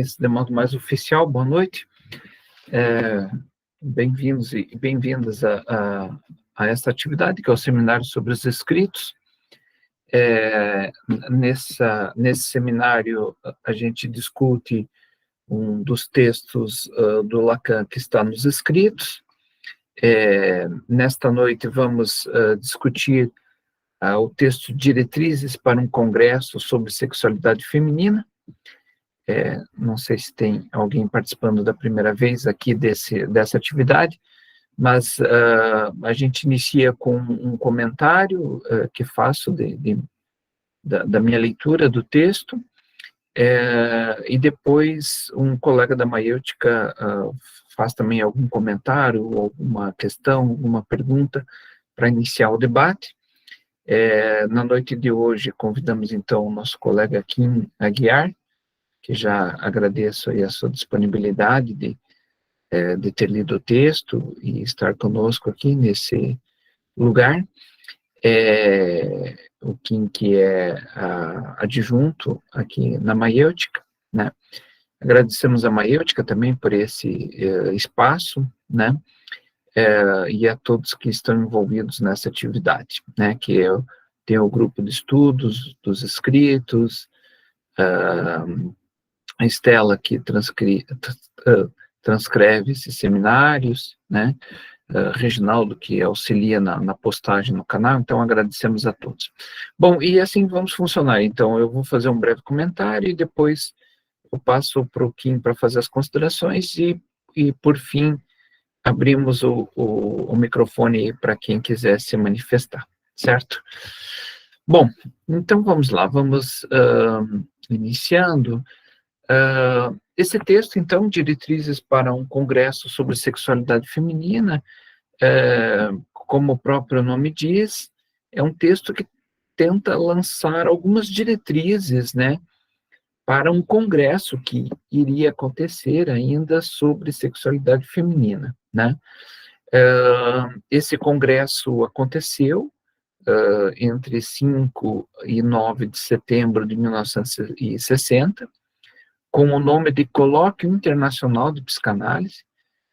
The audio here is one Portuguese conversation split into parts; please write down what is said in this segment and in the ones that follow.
De modo mais oficial, boa noite. Bem-vindos e bem-vindas a esta atividade, que é o Seminário sobre os Escritos. Nesse seminário, a gente discute um dos textos do Lacan que está nos Escritos. Nesta noite, vamos discutir o texto Diretrizes para um Congresso sobre Sexualidade Feminina. Não sei se tem alguém participando da primeira vez aqui dessa atividade, mas a gente inicia com um comentário que faço da minha leitura do texto, e depois um colega da Maiêutica faz também algum comentário, alguma questão, alguma pergunta para iniciar o debate. Na noite de hoje, convidamos então o nosso colega Kim Aguiar, que já agradeço aí a sua disponibilidade de ter lido o texto e estar conosco aqui nesse lugar. O Kim, que é adjunto aqui na Maiêutica, né? Agradecemos a Maiêutica também por esse espaço, né? E a todos que estão envolvidos nessa atividade, né? Que tem o grupo de estudos dos escritos, a Estela, que transcreve esses seminários, né? Reginaldo, que auxilia na postagem no canal. Então agradecemos a todos. Bom, e assim vamos funcionar. Então eu vou fazer um breve comentário e depois eu passo para o Kim para fazer as considerações e por fim, abrimos o microfone para quem quiser se manifestar, certo? Bom, então vamos lá, vamos iniciando. Esse texto, então, Diretrizes para um Congresso sobre Sexualidade Feminina, como o próprio nome diz, é um texto que tenta lançar algumas diretrizes, né, para um congresso que iria acontecer ainda sobre sexualidade feminina, né. Esse congresso aconteceu entre 5 e 9 de setembro de 1960, com o nome de Colóquio Internacional de Psicanálise.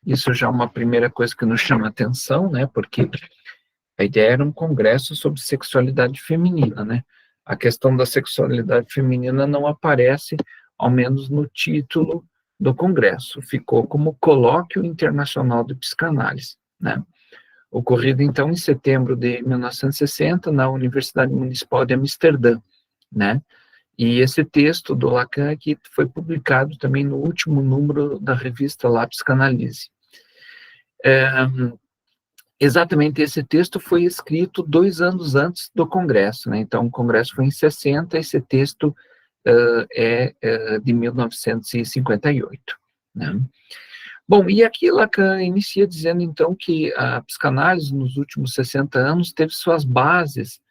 Isso já é uma primeira coisa que nos chama a atenção, né, porque a ideia era um congresso sobre sexualidade feminina, né. A questão da sexualidade feminina não aparece, ao menos no título do congresso, ficou como Colóquio Internacional de Psicanálise, né. Ocorrido, então, em setembro de 1960, na Universidade Municipal de Amsterdã, né. E esse texto do Lacan aqui foi publicado também no último número da revista La Psicanálise. Exatamente esse texto foi escrito 2 anos antes do Congresso, né? Então, o Congresso foi em 60, esse texto é de 1958, né? Bom, e aqui Lacan inicia dizendo, então, que a psicanálise, nos últimos 60 anos, teve suas bases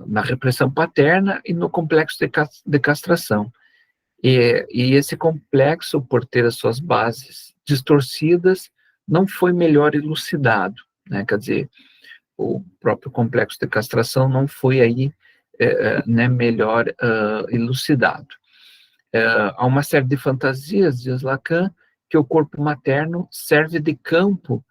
na repressão paterna e no complexo de castração. E esse complexo, por ter as suas bases distorcidas, não foi melhor elucidado, né? Quer dizer, o próprio complexo de castração não foi aí né, melhor elucidado. Há uma série de fantasias, diz Lacan, que o corpo materno serve de campo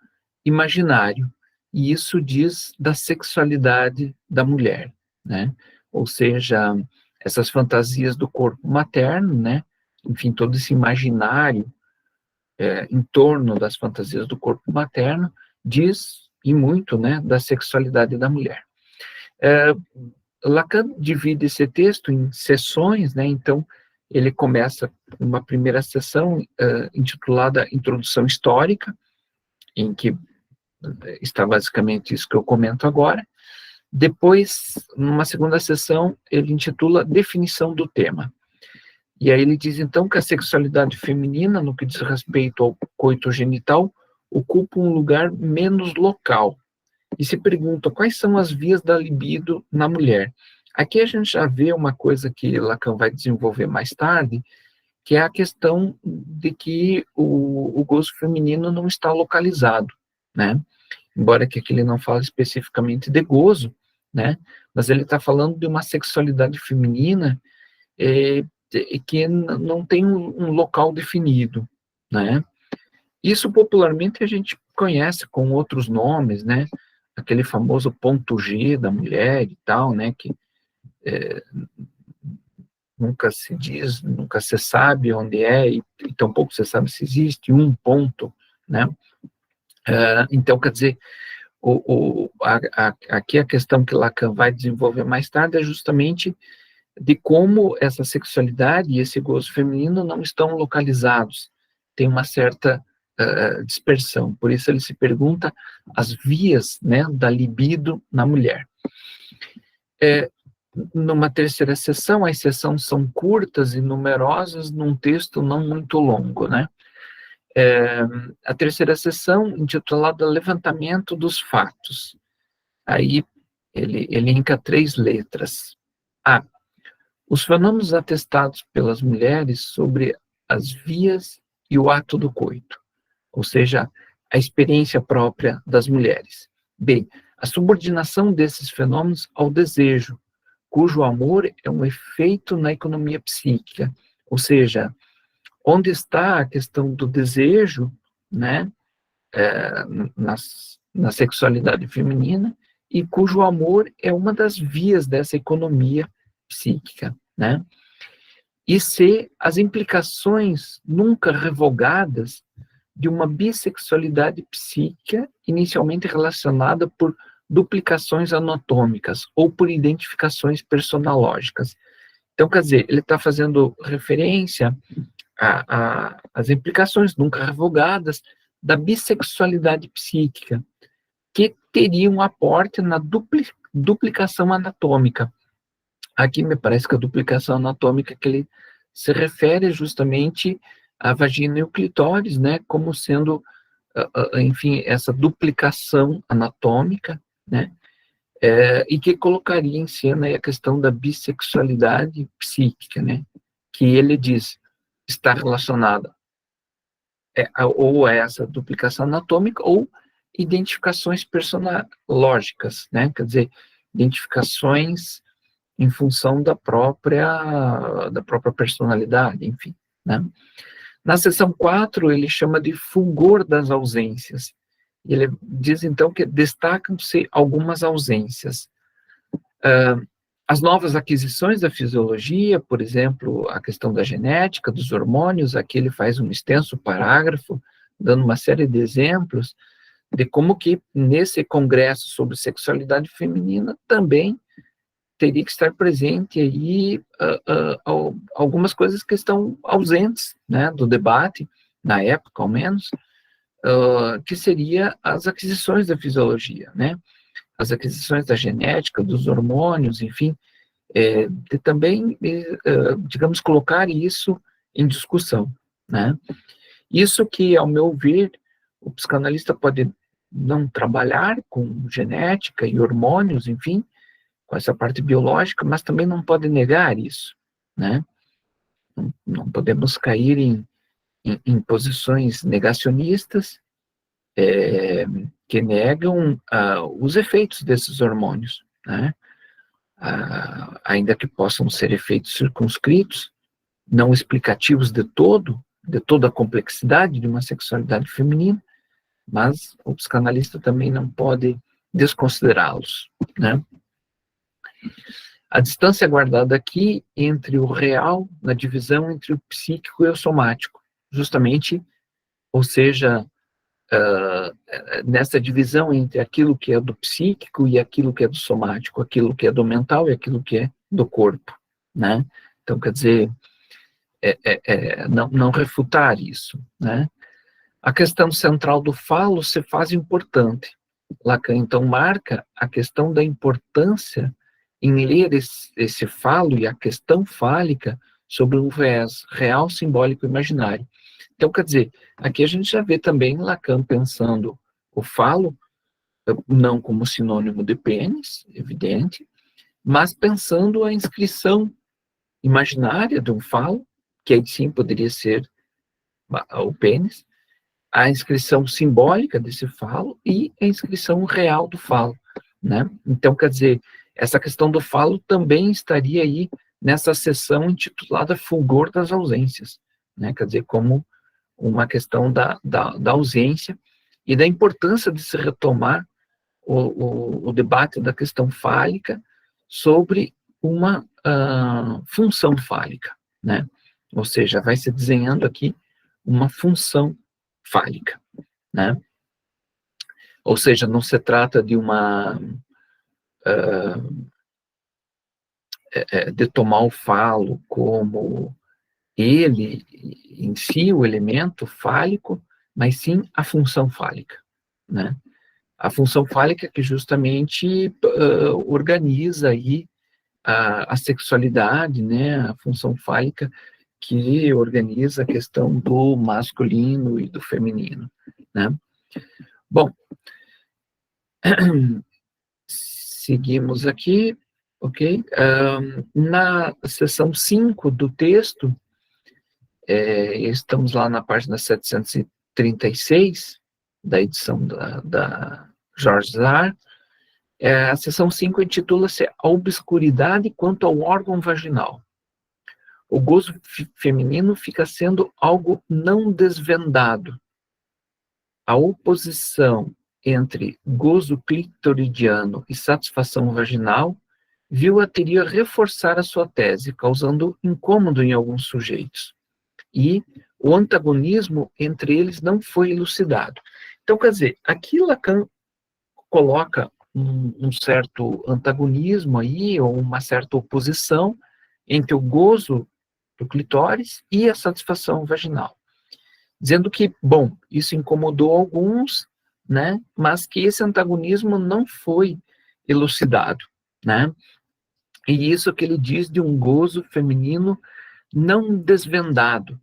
imaginário, e isso diz da sexualidade da mulher, né? Ou seja, essas fantasias do corpo materno, né? Enfim, todo esse imaginário em torno das fantasias do corpo materno diz, e muito, né, da sexualidade da mulher. Lacan divide esse texto em sessões, né? Então, ele começa uma primeira sessão intitulada Introdução Histórica, em que está basicamente isso que eu comento agora. Depois, numa segunda sessão, ele intitula Definição do Tema. E aí ele diz, então, que a sexualidade feminina, no que diz respeito ao coito genital, ocupa um lugar menos local. E se pergunta quais são as vias da libido na mulher. Aqui a gente já vê uma coisa que Lacan vai desenvolver mais tarde, que é a questão de que o gozo feminino não está localizado, né? Embora que aqui ele não fale especificamente de gozo, né? Mas ele está falando de uma sexualidade feminina que não tem um local definido, né? Isso popularmente a gente conhece com outros nomes, né? Aquele famoso ponto G da mulher e tal, né? Que nunca se diz, nunca se sabe onde é, e tampouco se sabe se existe um ponto, né? Então, quer dizer, aqui a questão que Lacan vai desenvolver mais tarde é justamente de como essa sexualidade e esse gozo feminino não estão localizados, tem uma certa dispersão. Por isso ele se pergunta as vias, né, da libido na mulher. Numa terceira sessão, as sessões são curtas e numerosas num texto não muito longo, né? A terceira sessão, intitulada Levantamento dos Fatos. Aí ele elenca 3 letras. A. Os fenômenos atestados pelas mulheres sobre as vias e o ato do coito, ou seja, a experiência própria das mulheres. B. A subordinação desses fenômenos ao desejo, cujo amor é um efeito na economia psíquica, ou seja, onde está a questão do desejo, né, na sexualidade feminina, e cujo amor é uma das vias dessa economia psíquica, né? E C, as implicações nunca revogadas de uma bissexualidade psíquica inicialmente relacionada por duplicações anatômicas ou por identificações personológicas. Então, quer dizer, ele está fazendo referência às implicações nunca revogadas da bissexualidade psíquica, que teria um aporte na duplicação anatômica. Aqui me parece que a duplicação anatômica que ele se refere justamente à vagina e o clitóris, né, como sendo, enfim, essa duplicação anatômica, né, e que colocaria em cena aí a questão da bissexualidade psíquica, né, que ele diz está relacionada ou a essa duplicação anatômica ou identificações personológicas, né, quer dizer, identificações em função da própria personalidade, enfim, né. Na seção 4, ele chama de fulgor das ausências. Ele diz, então, que destacam-se algumas ausências. As novas aquisições da fisiologia, por exemplo, a questão da genética, dos hormônios, aqui ele faz um extenso parágrafo, dando uma série de exemplos de como que, nesse congresso sobre sexualidade feminina, também teria que estar presente aí algumas coisas que estão ausentes, né, do debate, na época, ao menos, que seria as aquisições da fisiologia, né, as aquisições da genética, dos hormônios, enfim, de também, digamos, colocar isso em discussão, né. Isso que, ao meu ver, o psicanalista pode não trabalhar com genética e hormônios, enfim, com essa parte biológica, mas também não pode negar isso, né? Não podemos cair em posições negacionistas que negam os efeitos desses hormônios, né? Ainda que possam ser efeitos circunscritos, não explicativos de toda a complexidade de uma sexualidade feminina, mas o psicanalista também não pode desconsiderá-los, né? A distância guardada aqui entre o real, na divisão entre o psíquico e o somático, justamente, ou seja, nessa divisão entre aquilo que é do psíquico e aquilo que é do somático, aquilo que é do mental e aquilo que é do corpo, né? Então, quer dizer, não refutar isso, né? A questão central do falo se faz importante. Lacan, então, marca a questão da importância em ler esse falo e a questão fálica sobre um viés real, simbólico e imaginário. Então, quer dizer, aqui a gente já vê também Lacan pensando o falo, não como sinônimo de pênis, evidente, mas pensando a inscrição imaginária de um falo, que aí sim poderia ser o pênis, a inscrição simbólica desse falo e a inscrição real do falo, né? Então, quer dizer, essa questão do falo também estaria aí nessa sessão intitulada Fulgor das Ausências, né? Quer dizer, como uma questão da ausência e da importância de se retomar o debate da questão fálica sobre uma função fálica, né? Ou seja, vai se desenhando aqui uma função fálica, né? Ou seja, não se trata de de tomar o falo como ele em si, o elemento fálico, mas sim a função fálica, né? A função fálica que justamente organiza aí a sexualidade, né? A função fálica que organiza a questão do masculino e do feminino, né? Bom, seguimos aqui, ok? Na seção 5 do texto, estamos lá na página 736, da edição da George Zar. A seção 5 intitula-se A Obscuridade quanto ao órgão vaginal. O gozo feminino fica sendo algo não desvendado. A oposição entre gozo clitoridiano e satisfação vaginal viu a teoria reforçar a sua tese, causando incômodo em alguns sujeitos. E o antagonismo entre eles não foi elucidado. Então, quer dizer, aqui Lacan coloca um certo antagonismo aí, ou uma certa oposição entre o gozo do clitóris e a satisfação vaginal. Dizendo que, bom, isso incomodou alguns, né, mas que esse antagonismo não foi elucidado, né? E isso que ele diz de um gozo feminino não desvendado,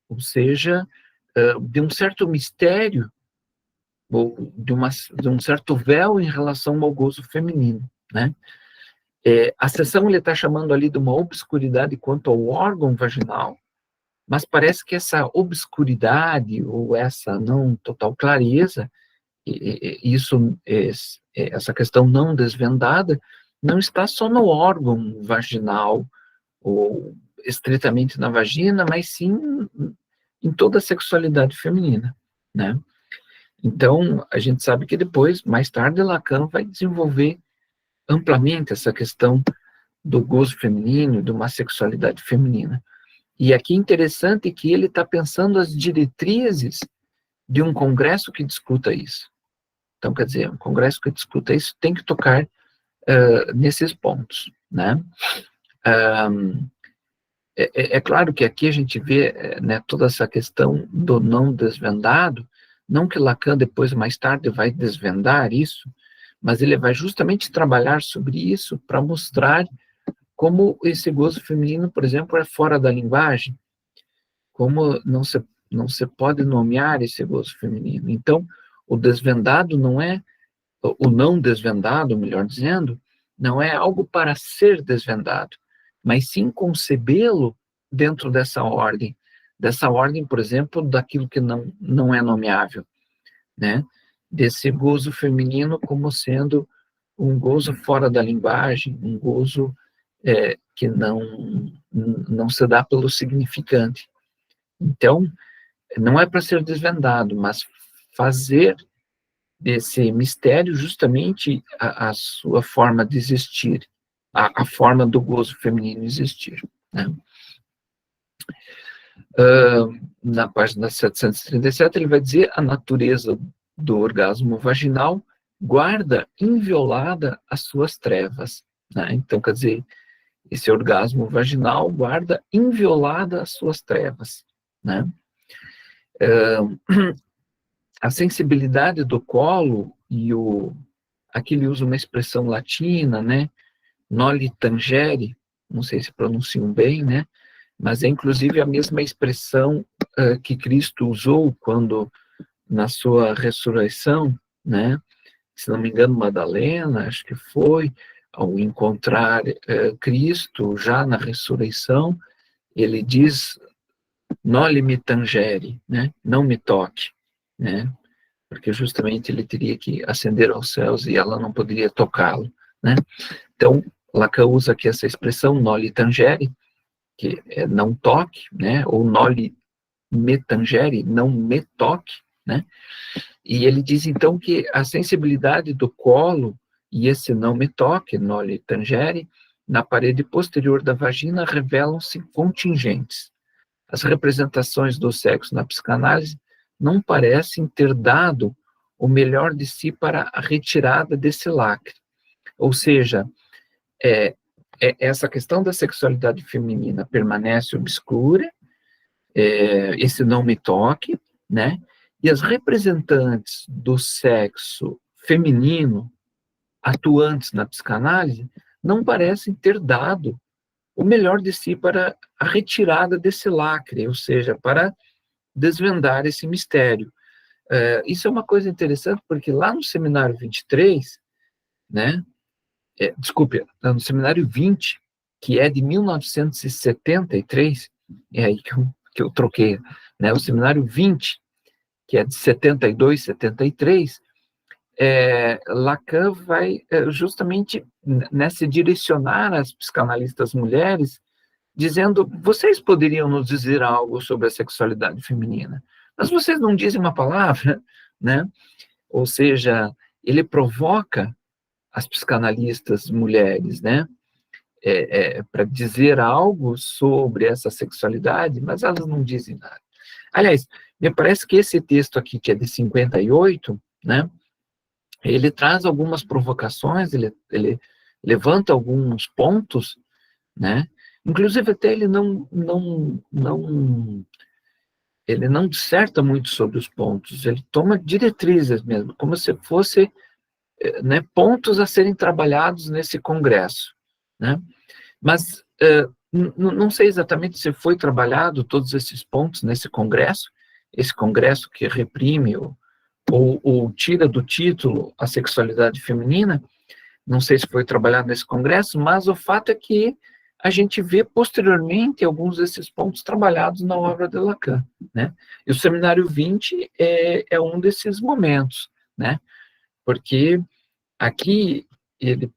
ou seja, de um certo mistério, ou de um certo véu em relação ao gozo feminino, né? A seção ele está chamando ali de uma obscuridade quanto ao órgão vaginal, mas parece que essa obscuridade ou essa não total clareza, essa questão não desvendada, não está só no órgão vaginal ou estritamente na vagina, mas sim em toda a sexualidade feminina, né? Então, a gente sabe que depois, mais tarde, Lacan vai desenvolver amplamente essa questão do gozo feminino, de uma sexualidade feminina. E aqui é interessante que ele está pensando as diretrizes de um congresso que discuta isso. Então, quer dizer, um congresso que discuta isso tem que tocar nesses pontos, né? É claro que aqui a gente vê né, toda essa questão do não desvendado, não que Lacan depois, mais tarde, vai desvendar isso, mas ele vai justamente trabalhar sobre isso para mostrar como esse gozo feminino, por exemplo, é fora da linguagem, como não se pode nomear esse gozo feminino. Então, o desvendado não é, o não desvendado, melhor dizendo, não é algo para ser desvendado, mas sim concebê-lo dentro dessa ordem, por exemplo, daquilo que não é nomeável, né? Desse gozo feminino como sendo um gozo fora da linguagem, um gozo que não se dá pelo significante. Então, não é para ser desvendado, mas fazer desse mistério justamente a sua forma de existir, a forma do gozo feminino existir, né? Na página 737, ele vai dizer a natureza do orgasmo vaginal guarda inviolada as suas trevas, né? Então, quer dizer, esse orgasmo vaginal guarda inviolada as suas trevas, né? A sensibilidade do colo e aqui ele usa uma expressão latina, né? Noli tangere, não sei se pronunciam bem, né? Mas é inclusive a mesma expressão que Cristo usou quando, na sua ressurreição, né? Se não me engano, Madalena, acho que foi, ao encontrar Cristo já na ressurreição, ele diz, noli me tangere, né? Não me toque, né? Porque justamente ele teria que ascender aos céus e ela não poderia tocá-lo, né? Então, Lacan usa aqui essa expressão noli tangere, que é não toque, né, ou noli me tangere, não me toque, né, e ele diz então que a sensibilidade do colo e esse não me toque, noli tangere, na parede posterior da vagina revelam-se contingentes. As representações do sexo na psicanálise não parecem ter dado o melhor de si para a retirada desse lacre. Ou seja, essa questão da sexualidade feminina permanece obscura, esse não me toque, né? E as representantes do sexo feminino atuantes na psicanálise não parecem ter dado o melhor de si para a retirada desse lacre, ou seja, para desvendar esse mistério. Isso é uma coisa interessante, porque lá no seminário 23, né, desculpe, no seminário 20, que é de 1973, é aí que eu troquei, né, o seminário 20, que é de 72, 73, Lacan vai justamente nessa direcionar as psicanalistas mulheres, dizendo, vocês poderiam nos dizer algo sobre a sexualidade feminina, mas vocês não dizem uma palavra, né? Ou seja, ele provoca as psicanalistas mulheres, né? Para dizer algo sobre essa sexualidade, mas elas não dizem nada. Aliás, me parece que esse texto aqui, que é de 58, né? Ele traz algumas provocações, ele levanta alguns pontos, né? Inclusive até ele ele não disserta muito sobre os pontos, ele toma diretrizes mesmo, como se fosse, né, pontos a serem trabalhados nesse congresso, né? Mas não sei exatamente se foi trabalhado todos esses pontos nesse congresso, esse congresso que reprime ou tira do título a sexualidade feminina, não sei se foi trabalhado nesse congresso, mas o fato é que a gente vê posteriormente alguns desses pontos trabalhados na obra de Lacan, né? E o seminário 20 é um desses momentos, né? Porque aqui ele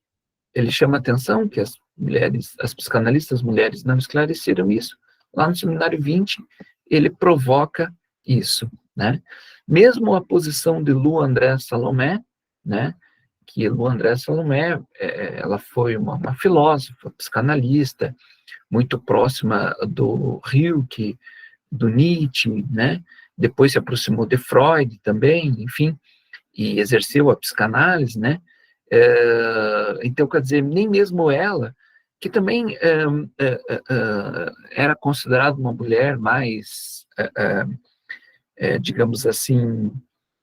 chama a atenção que as mulheres, as psicanalistas mulheres não esclareceram isso. Lá no seminário 20, ele provoca isso, né? Mesmo a posição de Lu André Salomé, né? Que Lu André Salomé, ela foi uma filósofa, psicanalista, muito próxima do Rilke, do Nietzsche, né? Depois se aproximou de Freud também, enfim, e exerceu a psicanálise, né? Então, quer dizer, nem mesmo ela, que também era considerada uma mulher mais, digamos assim,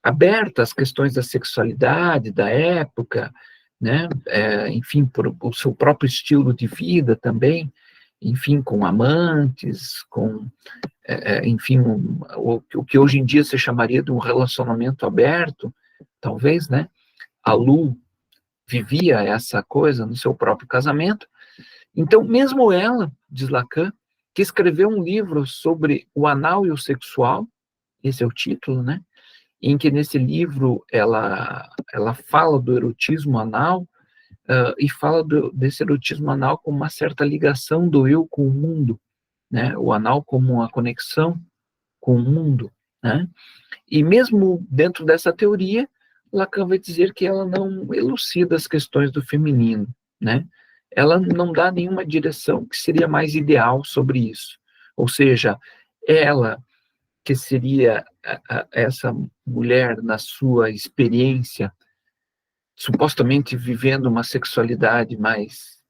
aberta às questões da sexualidade da época, né? Enfim, por o seu próprio estilo de vida também, enfim, com amantes, com, enfim, o que hoje em dia se chamaria de um relacionamento aberto, talvez, né? A Lu vivia essa coisa no seu próprio casamento. Então, mesmo ela, diz Lacan, que escreveu um livro sobre o anal e o sexual, esse é o título, né? Em que nesse livro ela fala do erotismo anal e fala desse erotismo anal com uma certa ligação do eu com o mundo, né? O anal como uma conexão com o mundo, né? E mesmo dentro dessa teoria, Lacan vai dizer que ela não elucida as questões do feminino, né? Ela não dá nenhuma direção que seria mais ideal sobre isso. Ou seja, ela, que seria essa mulher na sua experiência, supostamente vivendo uma sexualidade mais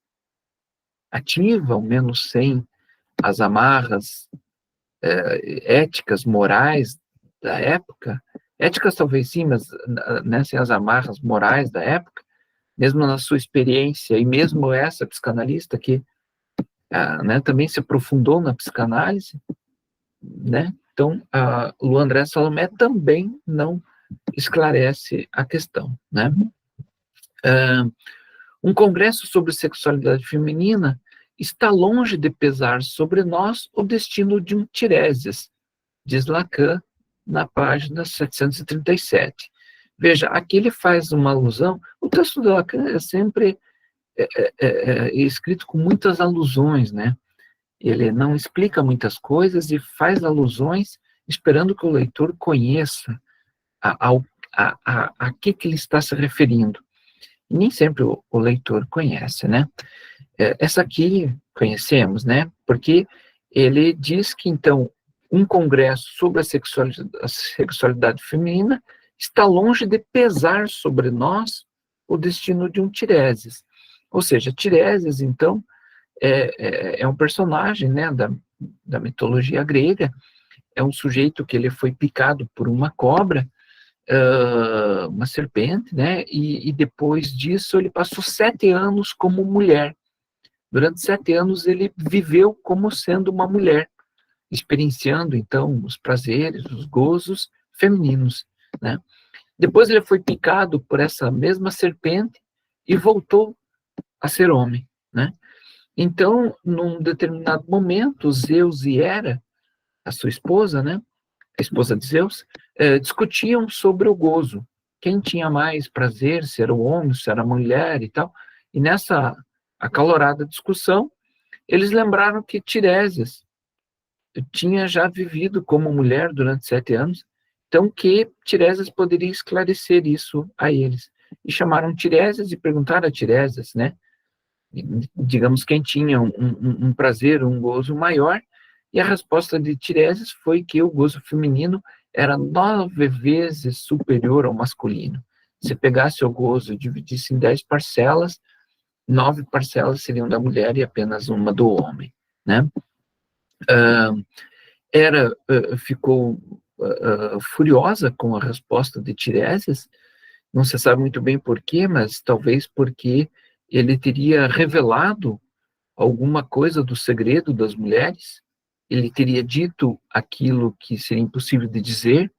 ativa, ao menos sem as amarras éticas, morais da época, éticas talvez sim, mas né, sem as amarras morais da época, mesmo na sua experiência, e mesmo essa psicanalista que né, também se aprofundou na psicanálise, né? Então, a Lu André Salomé também não esclarece a questão, né? Um congresso sobre sexualidade feminina está longe de pesar sobre nós o destino de um Tiresias, diz Lacan na página 737. Veja, aqui ele faz uma alusão, o texto de Lacan é sempre é escrito com muitas alusões, né? Ele não explica muitas coisas e faz alusões esperando que o leitor conheça a que ele está se referindo. E nem sempre o leitor conhece, né? Essa aqui conhecemos, né? Porque ele diz que, então, um congresso sobre a sexualidade feminina está longe de pesar sobre nós o destino de um Tiresias. Ou seja, Tiresias, então, é um personagem, né, da mitologia grega, é um sujeito que ele foi picado por uma cobra, uma serpente, né, e depois disso ele passou 7 anos como mulher. Durante 7 anos ele viveu como sendo uma mulher, experienciando, então, os prazeres, os gozos femininos, né. Depois ele foi picado por essa mesma serpente e voltou a ser homem, né. Então, num determinado momento, Zeus e Hera, a sua esposa, né, a esposa de Zeus, discutiam sobre o gozo. Quem tinha mais prazer, se era o homem, se era a mulher e tal. E nessa acalorada discussão, eles lembraram que Tiresias tinha já vivido como mulher durante 7 anos, então que Tiresias poderia esclarecer isso a eles. E chamaram Tiresias e perguntaram a Tiresias, né, digamos, quem tinha um prazer, um gozo maior, e a resposta de Tiresias foi que o gozo feminino era 9 vezes superior ao masculino. Se pegasse o gozo e dividisse em 10 parcelas, 9 parcelas seriam da mulher e apenas uma do homem, né? Hera ficou furiosa com a resposta de Tiresias, não se sabe muito bem por quê, mas talvez porque ele teria revelado alguma coisa do segredo das mulheres, ele teria dito aquilo que seria impossível de dizer,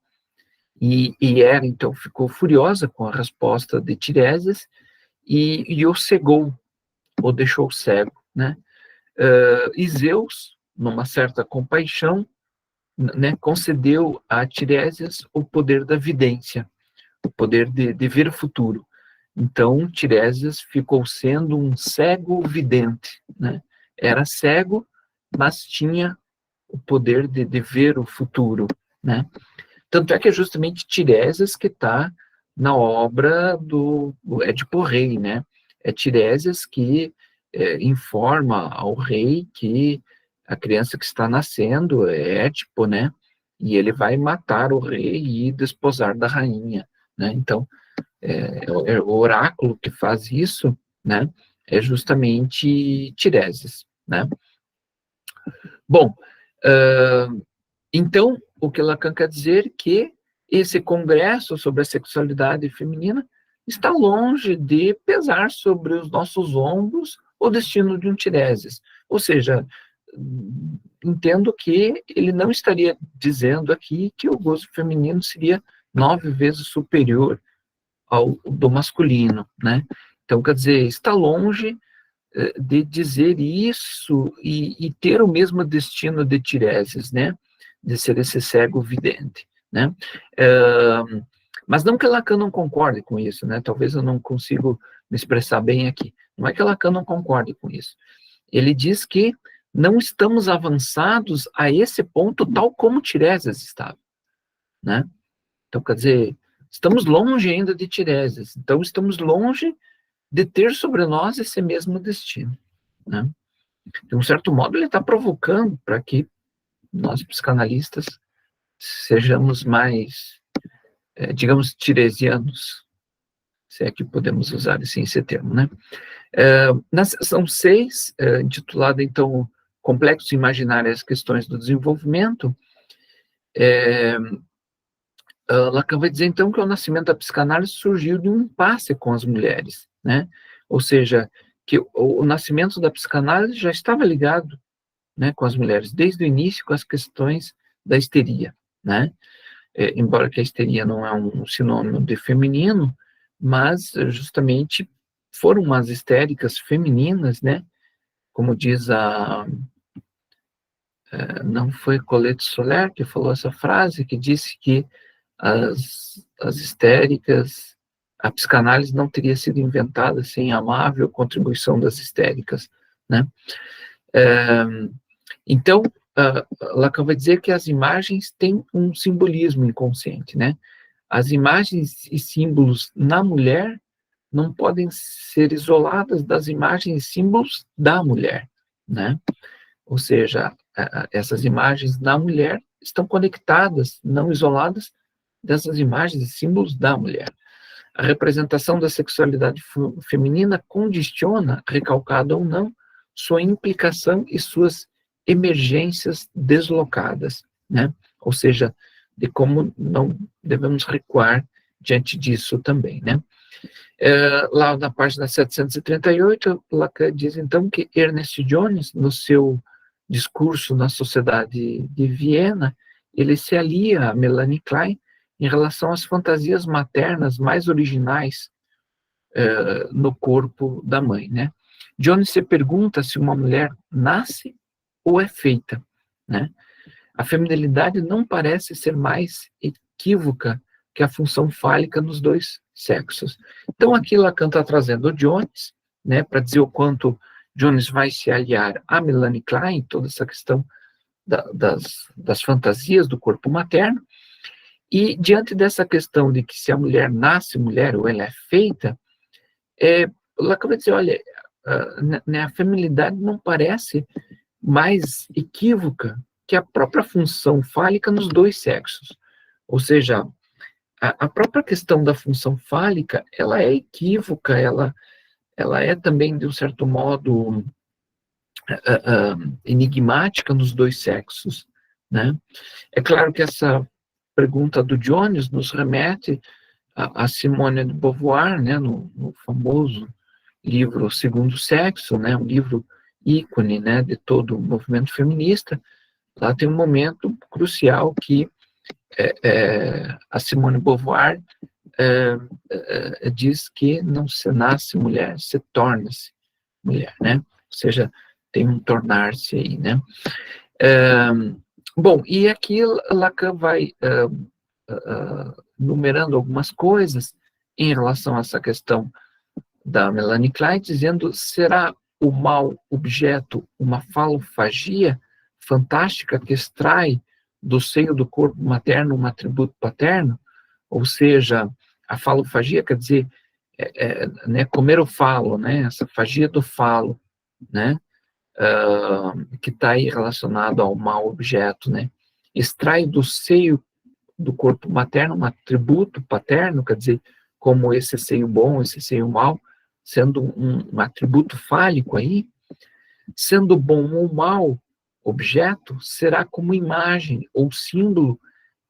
e Hera, então, ficou furiosa com a resposta de Tiresias e o cegou, ou deixou cego, né? E Zeus, numa certa compaixão, né, concedeu a Tiresias o poder da vidência, o poder de ver o futuro. Então, Tiresias ficou sendo um cego vidente, né? Era cego, mas tinha o poder de ver o futuro, né? Tanto é que é justamente Tiresias que está na obra do Édipo Rei, né? É Tiresias que informa ao rei que a criança que está nascendo é Édipo, né? E ele vai matar o rei e desposar da rainha, né? Então, o oráculo que faz isso, né? É justamente Tiresias, né? Bom, então, o que Lacan quer dizer é que esse congresso sobre a sexualidade feminina está longe de pesar sobre os nossos ombros o destino de um Tiresias. Ou seja, entendo que ele não estaria dizendo aqui que o gozo feminino seria 9 vezes superior ao do masculino, né? Então, quer dizer, está longe de dizer isso e ter o mesmo destino de Tiresias, né? De ser esse cego vidente, né? Mas não que Lacan não concorde com isso, né? Talvez eu não consiga me expressar bem aqui. Não é que Lacan não concorde com isso. Ele diz que não estamos avançados a esse ponto tal como Tiresias estava, né? Então, quer dizer, estamos longe ainda de Tiresias. Então, estamos longe de ter sobre nós esse mesmo destino, né? De um certo modo, ele está provocando para que nós, psicanalistas, sejamos mais, digamos, tiresianos, se é que podemos usar assim esse termo, né? Na seção 6, intitulada, então, Complexos Imaginários e Questões do Desenvolvimento, Lacan vai dizer, então, que o nascimento da psicanálise surgiu de um impasse com as mulheres, né? Ou seja, que o nascimento da psicanálise já estava ligado, né, com as mulheres, desde o início, com as questões da histeria, né? Embora que a histeria não é um sinônimo de feminino, mas justamente foram as histéricas femininas, né? Como diz não foi Colette Soler que falou essa frase, que disse que as histéricas, a psicanálise não teria sido inventada sem a amável contribuição das histéricas, né? Então, Lacan vai dizer que as imagens têm um simbolismo inconsciente, né? As imagens e símbolos na mulher não podem ser isoladas das imagens e símbolos da mulher, né? Ou seja, essas imagens na mulher estão conectadas, não isoladas, dessas imagens e símbolos da mulher. A representação da sexualidade feminina condiciona, recalcada ou não, sua implicação e suas emergências deslocadas, né? Ou seja, de como não devemos recuar diante disso também, né? Lá na página 738, Lacan diz, então, que Ernest Jones, no seu discurso na Sociedade de Viena, ele se alia a Melanie Klein em relação às fantasias maternas mais originais no corpo da mãe, né? Jones se pergunta se uma mulher nasce ou é feita, né? A feminilidade não parece ser mais equívoca que a função fálica nos dois sexos. Então, aqui Lacan está trazendo o Jones, né, para dizer o quanto Jones vai se aliar a Melanie Klein, toda essa questão das fantasias do corpo materno, e diante dessa questão de que se a mulher nasce mulher ou ela é feita, Lacan vai dizer, olha, a feminilidade não parece mais equívoca que a própria função fálica nos dois sexos. Ou seja, a própria questão da função fálica, ela é equívoca, ela é também, de um certo modo, enigmática nos dois sexos, né? É claro que essa pergunta do Jones nos remete a Simone de Beauvoir, né, no famoso livro O Segundo Sexo, né, um livro ícone, né, de todo o movimento feminista. Lá tem um momento crucial que a Simone de Beauvoir diz que não se nasce mulher, se torna-se mulher, né? Ou seja, tem um tornar-se aí, né? Bom, e aqui Lacan vai numerando algumas coisas em relação a essa questão da Melanie Klein, dizendo, será o mal objeto uma falofagia fantástica que extrai do seio do corpo materno um atributo paterno? Ou seja, a falofagia quer dizer né, comer o falo, né, essa fagia do falo, né, que está aí relacionado ao mal objeto, né, extrai do seio do corpo materno um atributo paterno, quer dizer, como esse seio bom, esse seio mau, sendo um atributo fálico aí, sendo bom ou mau objeto, será como imagem ou símbolo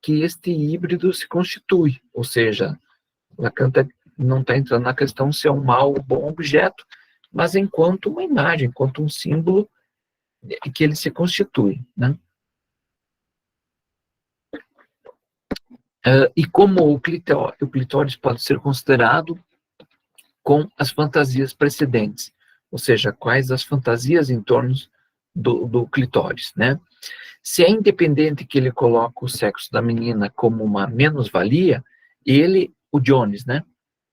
que este híbrido se constitui. Ou seja, Lacan não está entrando na questão se é um mau ou bom objeto, mas enquanto uma imagem, enquanto um símbolo que ele se constitui, né? E como o clitóris pode ser considerado com as fantasias precedentes, ou seja, quais as fantasias em torno do clitóris, né? Se é independente que ele coloca o sexo da menina como uma menos-valia, o Jones, né?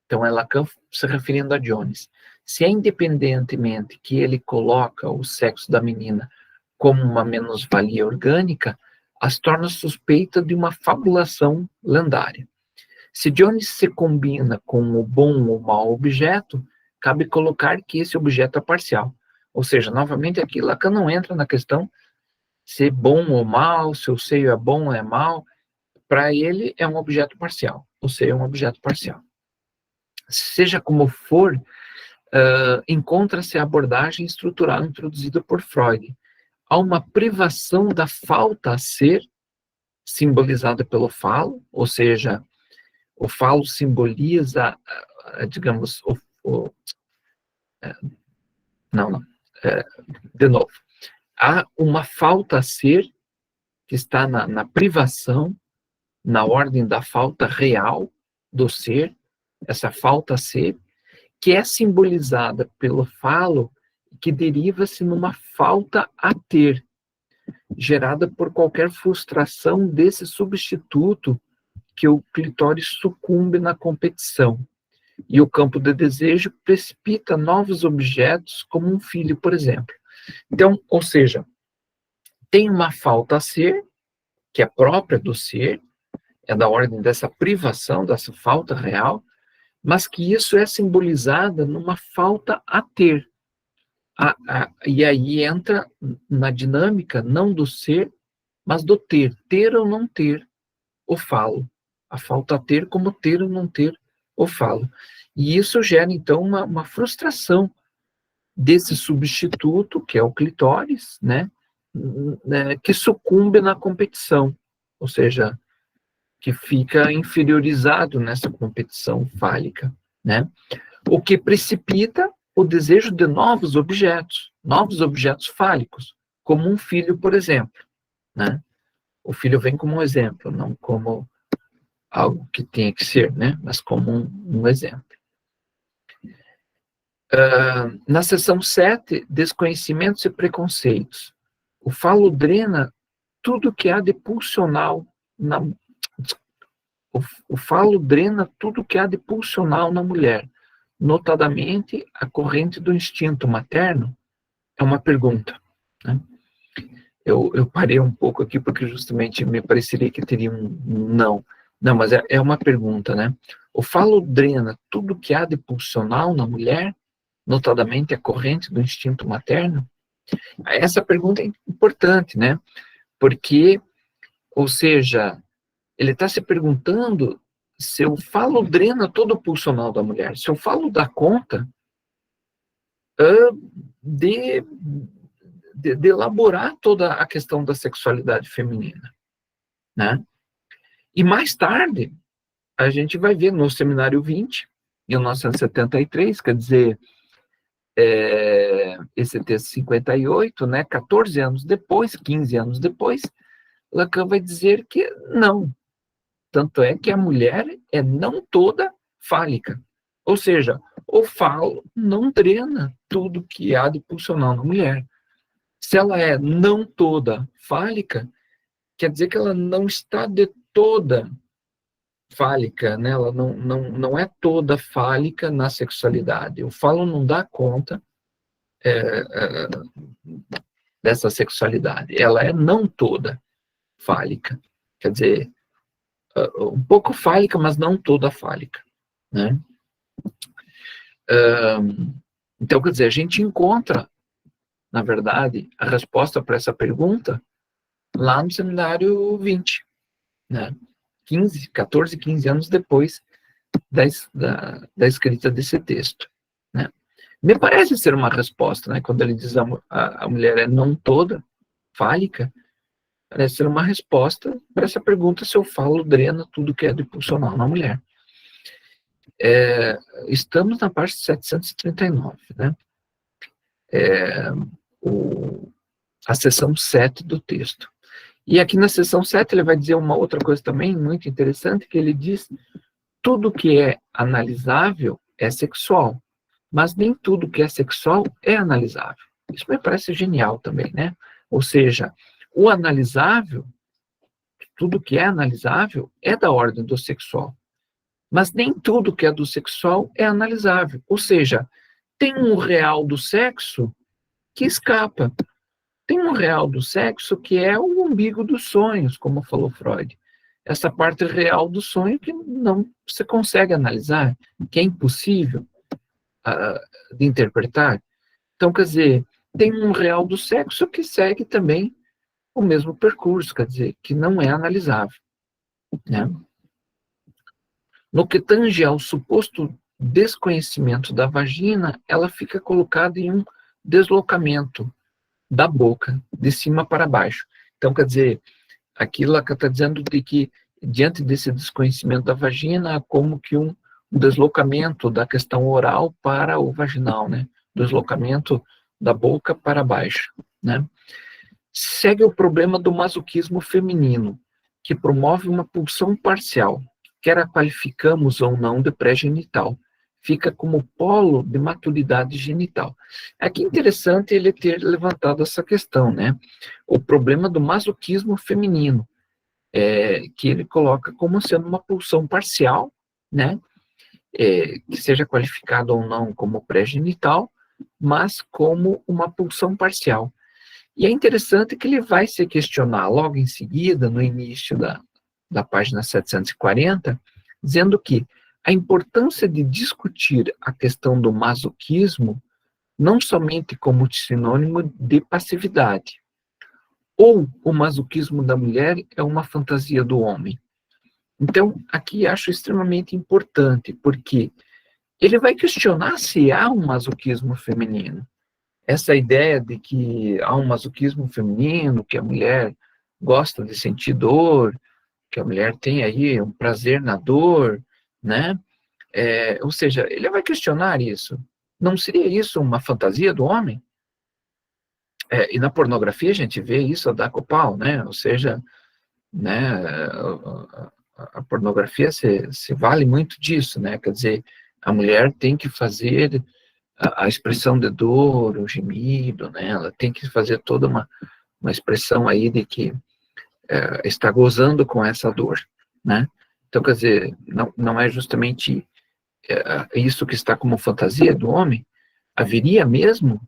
Então é Lacan se referindo a Jones. Se é independentemente que ele coloca o sexo da menina como uma menos-valia orgânica, as torna suspeita de uma fabulação lendária. Se Jones se combina com o bom ou mau objeto, cabe colocar que esse objeto é parcial. Ou seja, novamente aqui, Lacan não entra na questão se é bom ou mal, se o seio é bom ou é mal. Para ele, é um objeto parcial. O seio é um objeto parcial. Seja como for, encontra-se a abordagem estrutural introduzida por Freud. Há uma privação da falta a ser, simbolizada pelo falo, ou seja, o falo simboliza, digamos, de novo, há uma falta a ser que está na privação, na ordem da falta real do ser, essa falta a ser, que é simbolizada pelo falo, que deriva-se numa falta a ter, gerada por qualquer frustração desse substituto que o clitóris sucumbe na competição. E o campo de desejo precipita novos objetos, como um filho, por exemplo. Então, ou seja, tem uma falta a ser, que é própria do ser, é da ordem dessa privação, dessa falta real, mas que isso é simbolizada numa falta a ter. E aí entra na dinâmica não do ser, mas do ter. Ter ou não ter o falo. A falta a ter como ter ou não ter o falo. E isso gera, então, uma frustração desse substituto, que é o clitóris, né, que sucumbe na competição, ou seja, que fica inferiorizado nessa competição fálica, né? O que precipita o desejo de novos objetos fálicos, como um filho, por exemplo, né? O filho vem como um exemplo, não como algo que tenha que ser, né? Mas como um exemplo. Na seção 7, desconhecimentos e preconceitos. O falo drena tudo que há de pulsional na... O falo drena tudo que há de pulsional na mulher, notadamente a corrente do instinto materno. É uma pergunta, né? Eu parei um pouco aqui porque justamente me pareceria que teria um não. Não, mas é uma pergunta, né? O falo drena tudo que há de pulsional na mulher, notadamente a corrente do instinto materno? Essa pergunta é importante, né? Porque, ou seja, ele está se perguntando se eu falo drena todo o pulsional da mulher, se eu falo dá conta de elaborar toda a questão da sexualidade feminina, né? E mais tarde, a gente vai ver no Seminário 20, em 1973, quer dizer, esse texto 58, né, 14 anos depois, 15 anos depois, Lacan vai dizer que não. Tanto é que a mulher é não toda fálica. Ou seja, o falo não drena tudo que há de pulsional na mulher. Se ela é não toda fálica, quer dizer que ela não está de toda fálica, né? Ela não é toda fálica na sexualidade. O falo não dá conta dessa sexualidade. Ela é não toda fálica. Quer dizer, um pouco fálica, mas não toda fálica, né? Então, quer dizer, a gente encontra, na verdade, a resposta para essa pergunta lá no Seminário 20, né? 14, 15 anos depois da escrita desse texto, né? Me parece ser uma resposta, né? Quando ele diz a mulher é não toda fálica, parece ser uma resposta para essa pergunta se eu falo drena tudo que é de pulsional na mulher. Estamos na parte 739, né? A seção 7 do texto. E aqui na seção 7 ele vai dizer uma outra coisa também muito interessante, que ele diz tudo que é analisável é sexual, mas nem tudo que é sexual é analisável. Isso me parece genial também, né? Ou seja, o analisável, tudo que é analisável é da ordem do sexual, mas nem tudo que é do sexual é analisável. Ou seja, tem um real do sexo que escapa. Tem um real do sexo que é o umbigo dos sonhos, como falou Freud. Essa parte real do sonho que não se consegue analisar, que é impossível de interpretar. Então, quer dizer, tem um real do sexo que segue também o mesmo percurso, quer dizer, que não é analisável, né? No que tange ao suposto desconhecimento da vagina, ela fica colocada em um deslocamento da boca, de cima para baixo. Então, quer dizer, aquilo que está dizendo de que, diante desse desconhecimento da vagina, há como que um deslocamento da questão oral para o vaginal, né? Deslocamento da boca para baixo, né? Segue o problema do masoquismo feminino, que promove uma pulsão parcial, quer a qualificamos ou não de pré-genital, fica como polo de maturidade genital. Aqui é interessante ele ter levantado essa questão, né? O problema do masoquismo feminino, que ele coloca como sendo uma pulsão parcial, né? que seja qualificado ou não como pré-genital, mas como uma pulsão parcial. E é interessante que ele vai se questionar logo em seguida, no início da página 740, dizendo que a importância de discutir a questão do masoquismo não somente como sinônimo de passividade, ou o masoquismo da mulher é uma fantasia do homem. Então, aqui acho extremamente importante, porque ele vai questionar se há um masoquismo feminino. Essa ideia de que há um masoquismo feminino, que a mulher gosta de sentir dor, que a mulher tem aí um prazer na dor, né? Ou seja, ele vai questionar isso. Não seria isso uma fantasia do homem? E na pornografia a gente vê isso a dar com pau, né? Ou seja, né, a pornografia se vale muito disso, né? Quer dizer, a mulher tem que fazer a expressão de dor, o gemido, né? Ela tem que fazer toda uma expressão aí de que está gozando com essa dor, né? Então, quer dizer, não é justamente isso que está como fantasia do homem? Haveria mesmo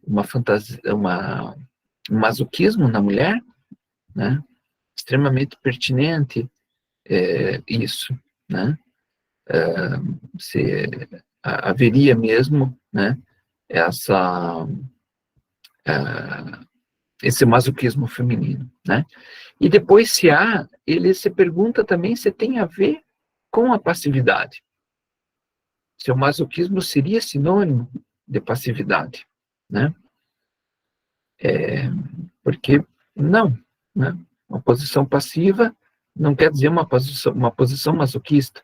uma fantasia, um masoquismo na mulher, né? Extremamente pertinente isso, né? Se haveria mesmo, né? Essa esse masoquismo feminino, né? E depois, se há, ele se pergunta também se tem a ver com a passividade. Se o masoquismo seria sinônimo de passividade, né? Porque não, né? Uma posição passiva não quer dizer uma posição masoquista.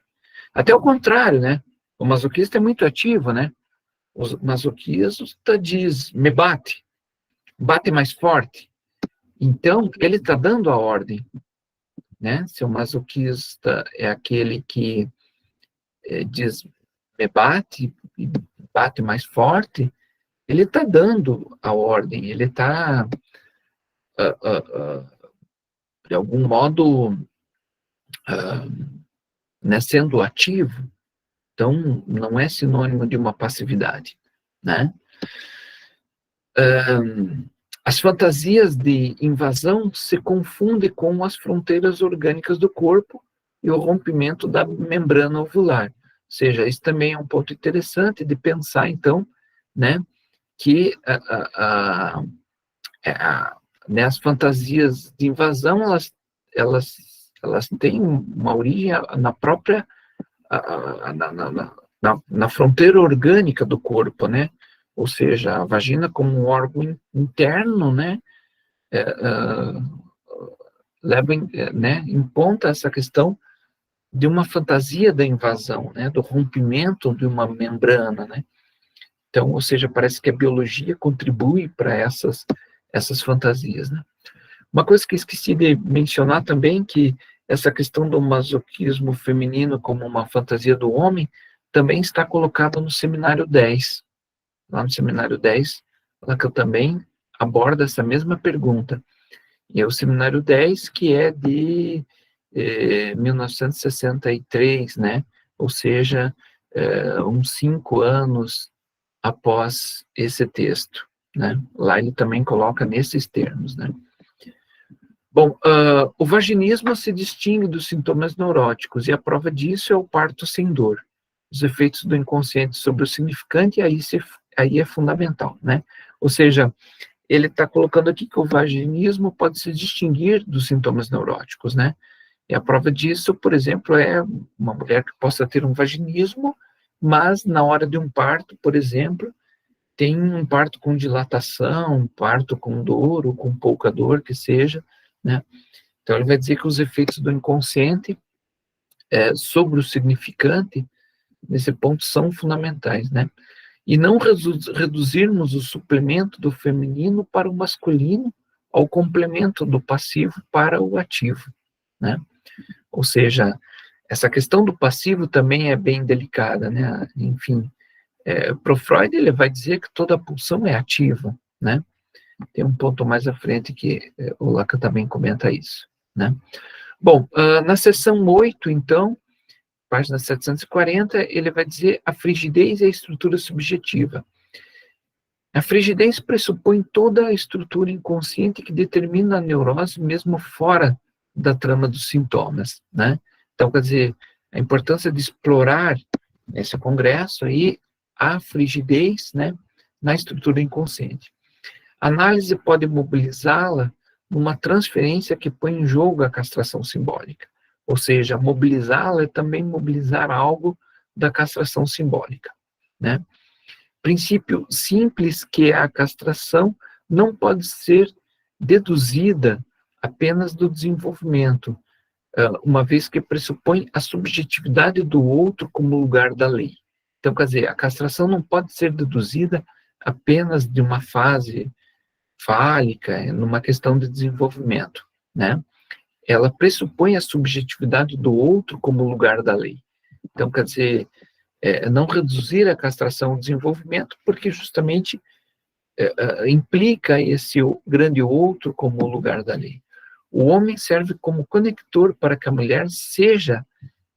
Até o contrário, né? O masoquista é muito ativo, né? O masoquista diz, me bate, bate mais forte. Então, ele está dando a ordem, né? Se o masoquista é aquele que diz, me bate, e bate mais forte, ele está dando a ordem, ele está, de algum modo, né, sendo ativo. Então, não é sinônimo de uma passividade, né? As fantasias de invasão se confundem com as fronteiras orgânicas do corpo e o rompimento da membrana ovular. Ou seja, isso também é um ponto interessante de pensar, então, né, que né, as fantasias de invasão, elas têm uma origem na própria, na fronteira orgânica do corpo, né? Ou seja, a vagina como um órgão interno, né? Leva né, em conta essa questão de uma fantasia da invasão, né? Do rompimento de uma membrana, né? Então, ou seja, parece que a biologia contribui para essas fantasias, né? Uma coisa que esqueci de mencionar também, que essa questão do masoquismo feminino como uma fantasia do homem, também está colocada no seminário 10. Lá no seminário 10, lá que eu também aborda essa mesma pergunta. E é o seminário 10, que é de 1963, né? Ou seja, uns 5 anos após esse texto, né? Lá ele também coloca nesses termos, né? Bom, o vaginismo se distingue dos sintomas neuróticos e a prova disso é o parto sem dor. Os efeitos do inconsciente sobre o significante, aí é fundamental, né? Ou seja, ele está colocando aqui que o vaginismo pode se distinguir dos sintomas neuróticos, né? E a prova disso, por exemplo, é uma mulher que possa ter um vaginismo, mas na hora de um parto, por exemplo, tem um parto com dilatação, um parto com dor ou com pouca dor, que seja, né? Então, ele vai dizer que os efeitos do inconsciente sobre o significante, nesse ponto, são fundamentais, né? E não reduzirmos o suplemento do feminino para o masculino ao complemento do passivo para o ativo, né? Ou seja, essa questão do passivo também é bem delicada, né? Enfim, para o Freud, ele vai dizer que toda pulsão é ativa, né? Tem um ponto mais à frente que o Lacan também comenta isso, né? Bom, na seção 8, então, página 740, ele vai dizer a frigidez e a estrutura subjetiva. A frigidez pressupõe toda a estrutura inconsciente que determina a neurose, mesmo fora da trama dos sintomas, né? Então, quer dizer, a importância de explorar esse congresso aí, a frigidez, né, na estrutura inconsciente. A análise pode mobilizá-la numa transferência que põe em jogo a castração simbólica. Ou seja, mobilizá-la é também mobilizar algo da castração simbólica, né? Princípio simples que a castração não pode ser deduzida apenas do desenvolvimento, uma vez que pressupõe a subjetividade do outro como lugar da lei. Então, quer dizer, a castração não pode ser deduzida apenas de uma fase fálica, numa questão de desenvolvimento, né? Ela pressupõe a subjetividade do outro como lugar da lei. Então, quer dizer, não reduzir a castração ao desenvolvimento, porque justamente implica esse grande outro como lugar da lei. O homem serve como conector para que a mulher seja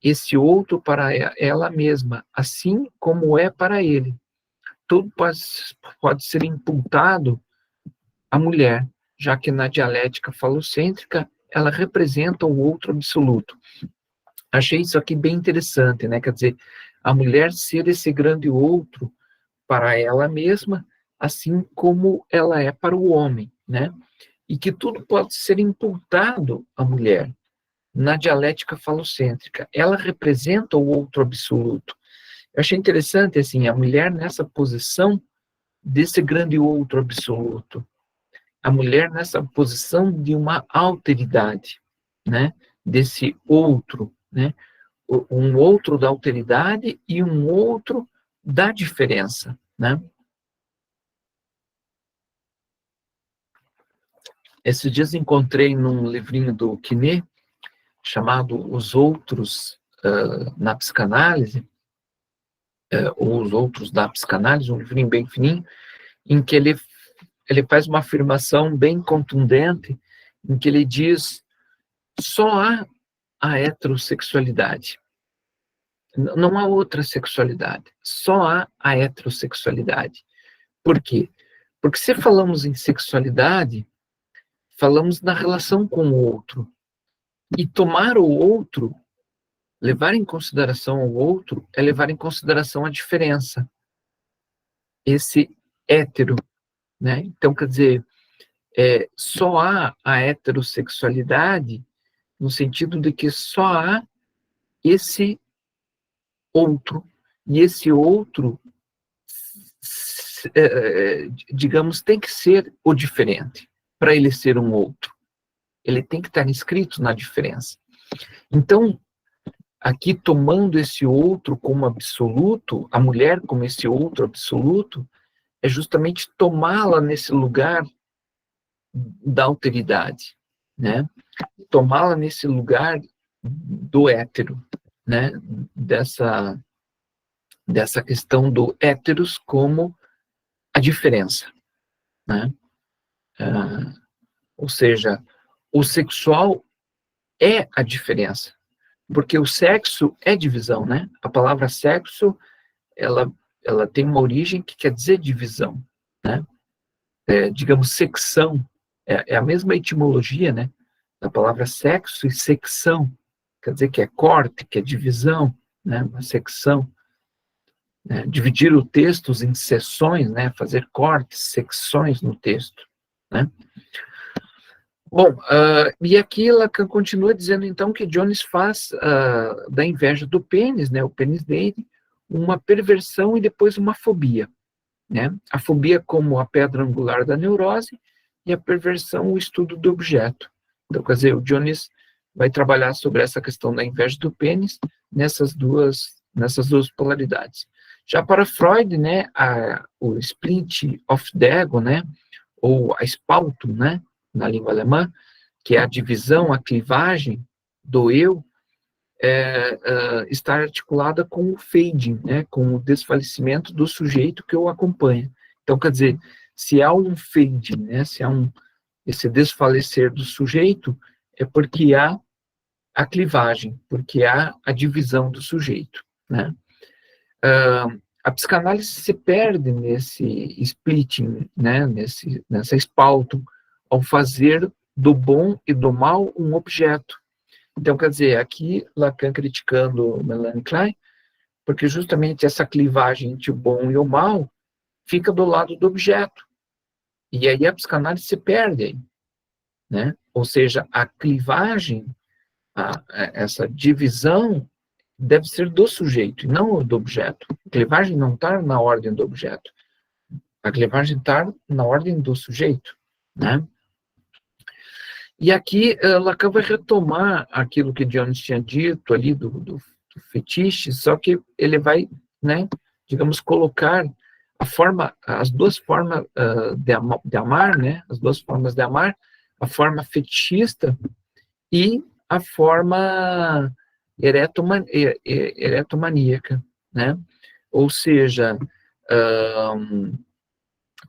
esse outro para ela mesma, assim como é para ele. Tudo pode ser imputado à mulher, já que na dialética falocêntrica ela representa o outro absoluto. Achei isso aqui bem interessante, né? Quer dizer, a mulher ser esse grande outro para ela mesma, assim como ela é para o homem, né? E que tudo pode ser imputado à mulher na dialética falocêntrica. Ela representa o outro absoluto. Eu achei interessante, assim, a mulher nessa posição desse grande outro absoluto. A mulher nessa posição de uma alteridade, né? Desse outro, né? Um outro da alteridade e um outro da diferença, né? Esses dias encontrei num livrinho do Quinet, chamado Os Outros na Psicanálise, ou Os Outros da Psicanálise, um livrinho bem fininho, em que ele faz uma afirmação bem contundente, em que ele diz: só há a heterossexualidade. Não há outra sexualidade. Só há a heterossexualidade. Por quê? Porque se falamos em sexualidade, falamos na relação com o outro. E tomar o outro, levar em consideração o outro, é levar em consideração a diferença. Esse hétero, né? Então, quer dizer, só há a heterossexualidade no sentido de que só há esse outro, e esse outro, digamos, tem que ser o diferente, para ele ser um outro. Ele tem que estar inscrito na diferença. Então, aqui tomando esse outro como absoluto, a mulher como esse outro absoluto, é justamente tomá-la nesse lugar da alteridade, né? Tomá-la nesse lugar do hétero, né? Dessa questão do héteros como a diferença, né? Ou seja, o sexual é a diferença, porque o sexo é divisão, né? A palavra sexo, ela tem uma origem que quer dizer divisão, né? Digamos, secção, é a mesma etimologia, né? Da palavra sexo e secção, quer dizer que é corte, que é divisão, né? Uma secção. Né? Dividir o texto em seções, né? Fazer cortes, secções no texto, né? Bom, e aqui Lacan continua dizendo, então, que Jones faz da inveja do pênis, né, o pênis dele, uma perversão e depois uma fobia, né? A fobia como a pedra angular da neurose e a perversão o estudo do objeto. Então, quer dizer, o Jones vai trabalhar sobre essa questão da inveja do pênis nessas duas polaridades. Já para Freud, né, o split of the ego, né, ou a Spaltung, né, na língua alemã, que é a divisão, a clivagem do eu, está articulada com o fading, né, com o desfalecimento do sujeito que o acompanha. Então, quer dizer, se há um fading, né, se há esse desfalecer do sujeito, é porque há a clivagem, porque há a divisão do sujeito, né? A psicanálise se perde nesse splitting, né? Nessa espalto, ao fazer do bom e do mal um objeto. Então, quer dizer, aqui Lacan criticando Melanie Klein, porque justamente essa clivagem entre o bom e o mal fica do lado do objeto. E aí a psicanálise se perde aí, né? Ou seja, a clivagem, essa divisão deve ser do sujeito e não do objeto. A clivagem não está na ordem do objeto. A clivagem está na ordem do sujeito, né? E aqui Lacan vai retomar aquilo que Jones tinha dito ali do fetiche, só que ele vai, né, digamos, colocar as duas formas de amar, né, as duas formas de amar, a forma fetichista e a forma eretomaníaca, né? Ou seja,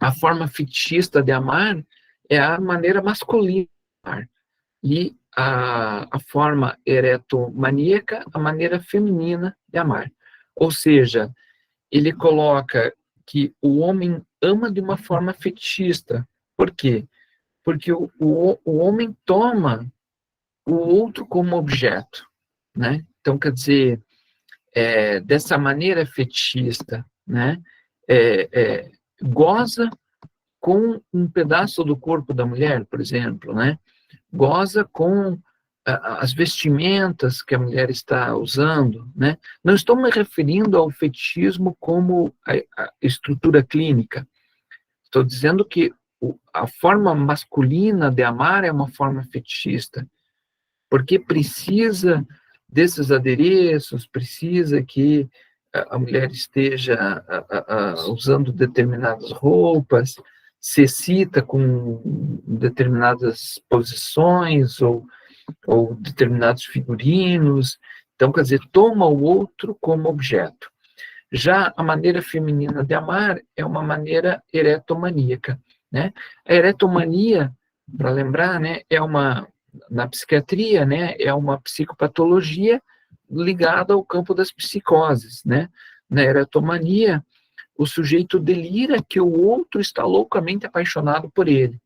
a forma fetichista de amar é a maneira masculina de amar, e a forma eretomaníaca, a maneira feminina de amar. Ou seja, ele coloca que o homem ama de uma forma fetichista. Por quê? Porque o homem toma o outro como objeto, né? Então, quer dizer, dessa maneira fetichista, né? Goza com um pedaço do corpo da mulher, por exemplo, né? Goza com as vestimentas que a mulher está usando, né? Não estou me referindo ao fetichismo como a estrutura clínica. Estou dizendo que a forma masculina de amar é uma forma fetichista, porque precisa desses adereços, precisa que a mulher esteja usando determinadas roupas, se excita com determinadas posições ou determinados figurinos. Então, quer dizer, toma o outro como objeto. Já a maneira feminina de amar é uma maneira eretomaníaca, né? A eretomania, para lembrar, né, na psiquiatria, né, é uma psicopatologia ligada ao campo das psicoses, né? Na eretomania, o sujeito delira que o outro está loucamente apaixonado por ele,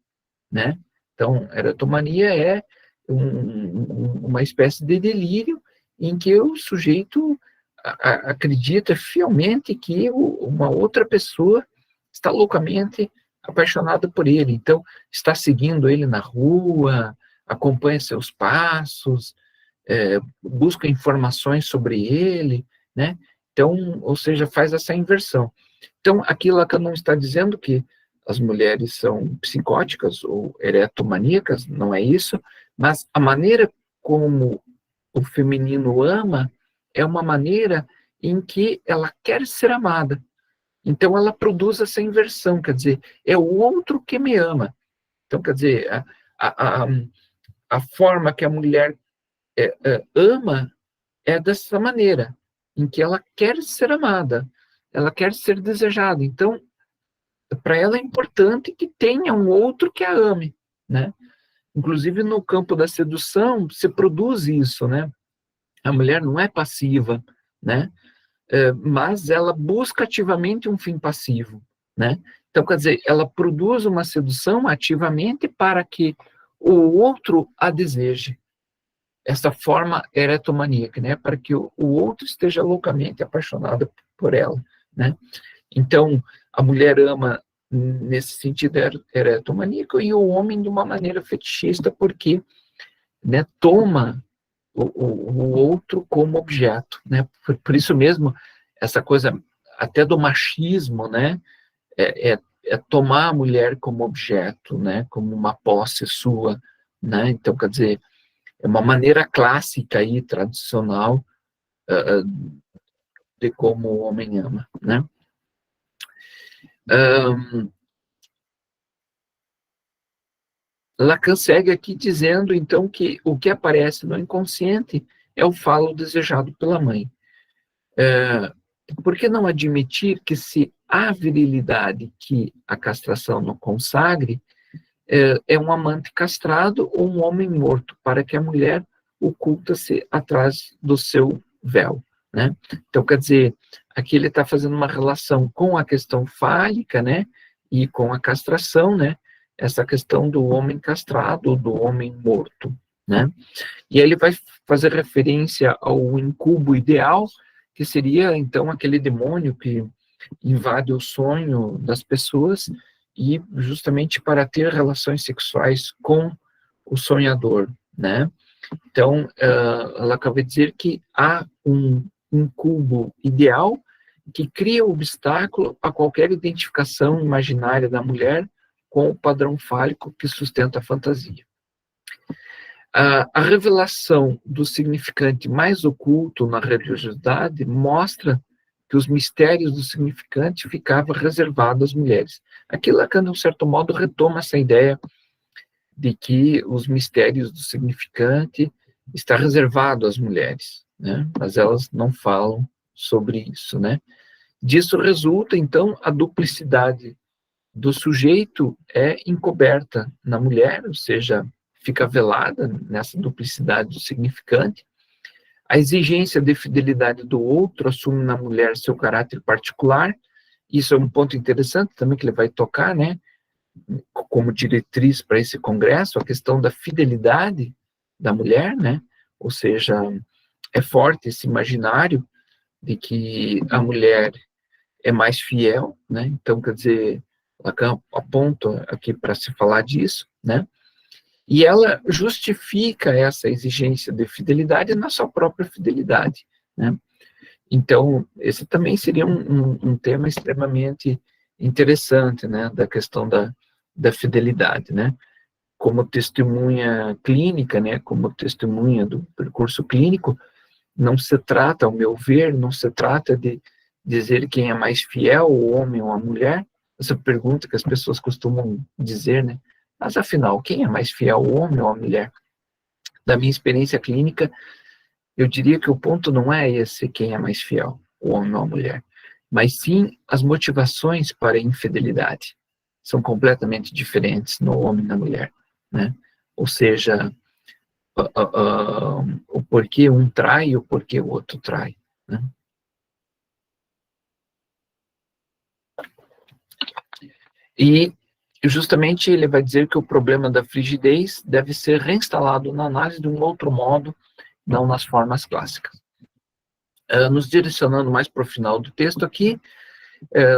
né? Então, erotomania é uma espécie de delírio em que o sujeito acredita fielmente que uma outra pessoa está loucamente apaixonada por ele. Então, está seguindo ele na rua, acompanha seus passos, busca informações sobre ele, né? Então, ou seja, faz essa inversão. Então, aqui Lacan não está dizendo que as mulheres são psicóticas ou eretomaníacas, não é isso, mas a maneira como o feminino ama é uma maneira em que ela quer ser amada. Então, ela produz essa inversão, quer dizer, é o outro que me ama. Então, quer dizer, a forma que a mulher ama é dessa maneira, em que ela quer ser amada, ela quer ser desejada. Então, para ela é importante que tenha um outro que a ame, né? Inclusive no campo da sedução se produz isso, né? A mulher não é passiva, né? Mas ela busca ativamente um fim passivo, né? Então, quer dizer, ela produz uma sedução ativamente para que o outro a deseje. Essa forma eretomaníaca, né? Para que o outro esteja loucamente apaixonado por ela, né? Então, a mulher ama nesse sentido eretomaníaco e o homem de uma maneira fetichista, porque, né, toma o outro como objeto, né? Por isso mesmo, essa coisa até do machismo, né, é tomar a mulher como objeto, né, como uma posse sua, né? Então, quer dizer, é uma maneira clássica e tradicional de como o homem ama, né? Lacan segue aqui dizendo, então, que o que aparece no inconsciente é o falo desejado pela mãe. Por que não admitir que se há virilidade que a castração não consagre, é um amante castrado ou um homem morto, para que a mulher oculta-se atrás do seu véu, né? Então, quer dizer, aqui ele está fazendo uma relação com a questão fálica, né? E com a castração, né? Essa questão do homem castrado, do homem morto, né? E aí ele vai fazer referência ao incubo ideal, que seria, então, aquele demônio que invade o sonho das pessoas e justamente para ter relações sexuais com o sonhador, né? Então, ela acaba de dizer que há um incubo ideal que cria obstáculo a qualquer identificação imaginária da mulher com o padrão fálico que sustenta a fantasia. A revelação do significante mais oculto na religiosidade mostra que os mistérios do significante ficavam reservados às mulheres. Aqui Lacan, de um certo modo, retoma essa ideia de que os mistérios do significante está reservado às mulheres, né? Mas elas não falam sobre isso, né? Disso resulta, então, a duplicidade do sujeito é encoberta na mulher, ou seja, fica velada nessa duplicidade do significante. A exigência de fidelidade do outro assume na mulher seu caráter particular. Isso é um ponto interessante também que ele vai tocar, né? Como diretriz para esse congresso, a questão da fidelidade da mulher, né? Ou seja, é forte esse imaginário de que a mulher é mais fiel, né? Então, quer dizer, Lacan aponta aqui para se falar disso, né? E ela justifica essa exigência de fidelidade na sua própria fidelidade, né? Então, esse também seria um tema extremamente interessante, né? Da questão da fidelidade, né? Como testemunha clínica, né? Como testemunha do percurso clínico, não se trata, ao meu ver, não se trata de dizer quem é mais fiel, o homem ou a mulher. Essa pergunta que as pessoas costumam dizer, né? Mas, afinal, quem é mais fiel, o homem ou a mulher? Da minha experiência clínica, eu diria que o ponto não é esse, quem é mais fiel, o homem ou a mulher, mas sim as motivações para a infidelidade. São completamente diferentes no homem e na mulher, né? Ou seja, o porquê um trai e o porquê o outro trai, né? E justamente ele vai dizer que o problema da frigidez deve ser reinstalado na análise de um outro modo, não nas formas clássicas. Nos direcionando mais para o final do texto aqui,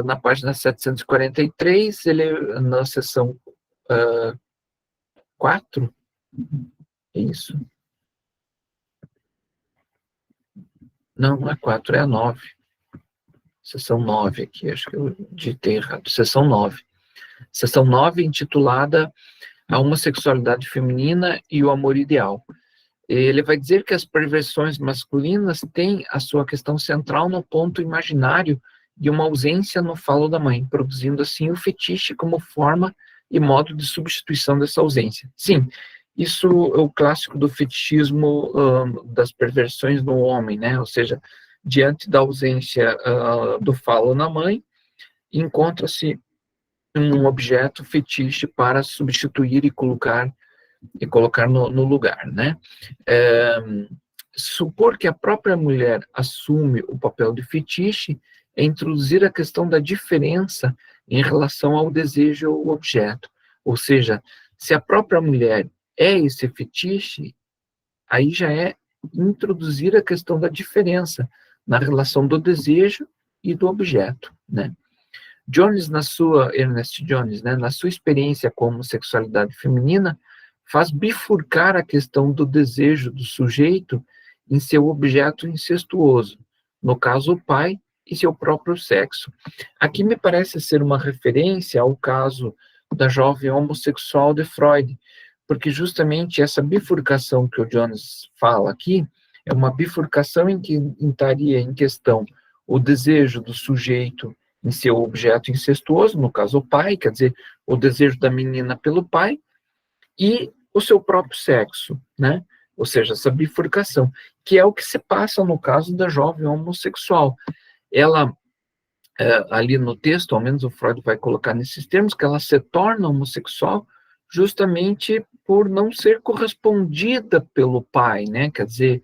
na página 743, ele, na seção 4, é isso? Não, não é 4, é a 9. Seção 9 aqui, acho que eu digitei errado. Seção 9. Seção 9, intitulada A Homossexualidade Feminina e o Amor Ideal. Ele vai dizer que as perversões masculinas têm a sua questão central no ponto imaginário de uma ausência no falo da mãe, produzindo assim o fetiche como forma e modo de substituição dessa ausência. Sim, isso é o clássico do fetichismo das perversões no homem, né? Ou seja, diante da ausência do falo na mãe, encontra-se um objeto fetiche para substituir e colocar no lugar, né? Supor que a própria mulher assume o papel de fetiche é introduzir a questão da diferença em relação ao desejo ou objeto. Ou seja, se a própria mulher é esse fetiche, aí já é introduzir a questão da diferença na relação do desejo e do objeto, né? Ernest Jones, né, na sua experiência com homossexualidade feminina, faz bifurcar a questão do desejo do sujeito em seu objeto incestuoso, no caso o pai e seu próprio sexo. Aqui me parece ser uma referência ao caso da jovem homossexual de Freud, porque justamente essa bifurcação que o Jones fala aqui é uma bifurcação em que estaria em questão o desejo do sujeito em seu objeto incestuoso, no caso o pai, quer dizer, o desejo da menina pelo pai, e o seu próprio sexo, né? Ou seja, essa bifurcação, que é o que se passa no caso da jovem homossexual. Ela, ali no texto, ao menos o Freud vai colocar nesses termos, que ela se torna homossexual justamente por não ser correspondida pelo pai, né? Quer dizer,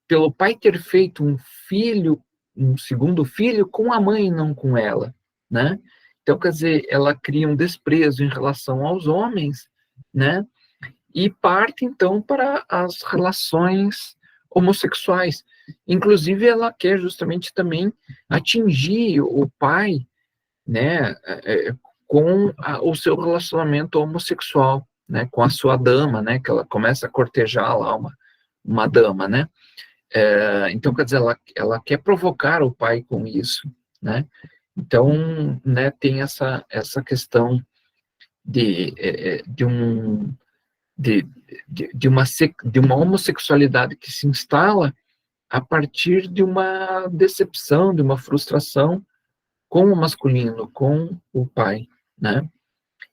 pelo pai ter feito um filho, um segundo filho com a mãe e não com ela, né? Então, quer dizer, ela cria um desprezo em relação aos homens, né? E parte, então, para as relações homossexuais. Inclusive, ela quer justamente também atingir o pai, né, com o seu relacionamento homossexual, né, com a sua dama, né, que ela começa a cortejar lá uma dama, né. Então, quer dizer, ela quer provocar o pai com isso, né. Então, né, tem essa questão de um de uma homossexualidade que se instala a partir de uma decepção, de uma frustração com o masculino, com o pai, né?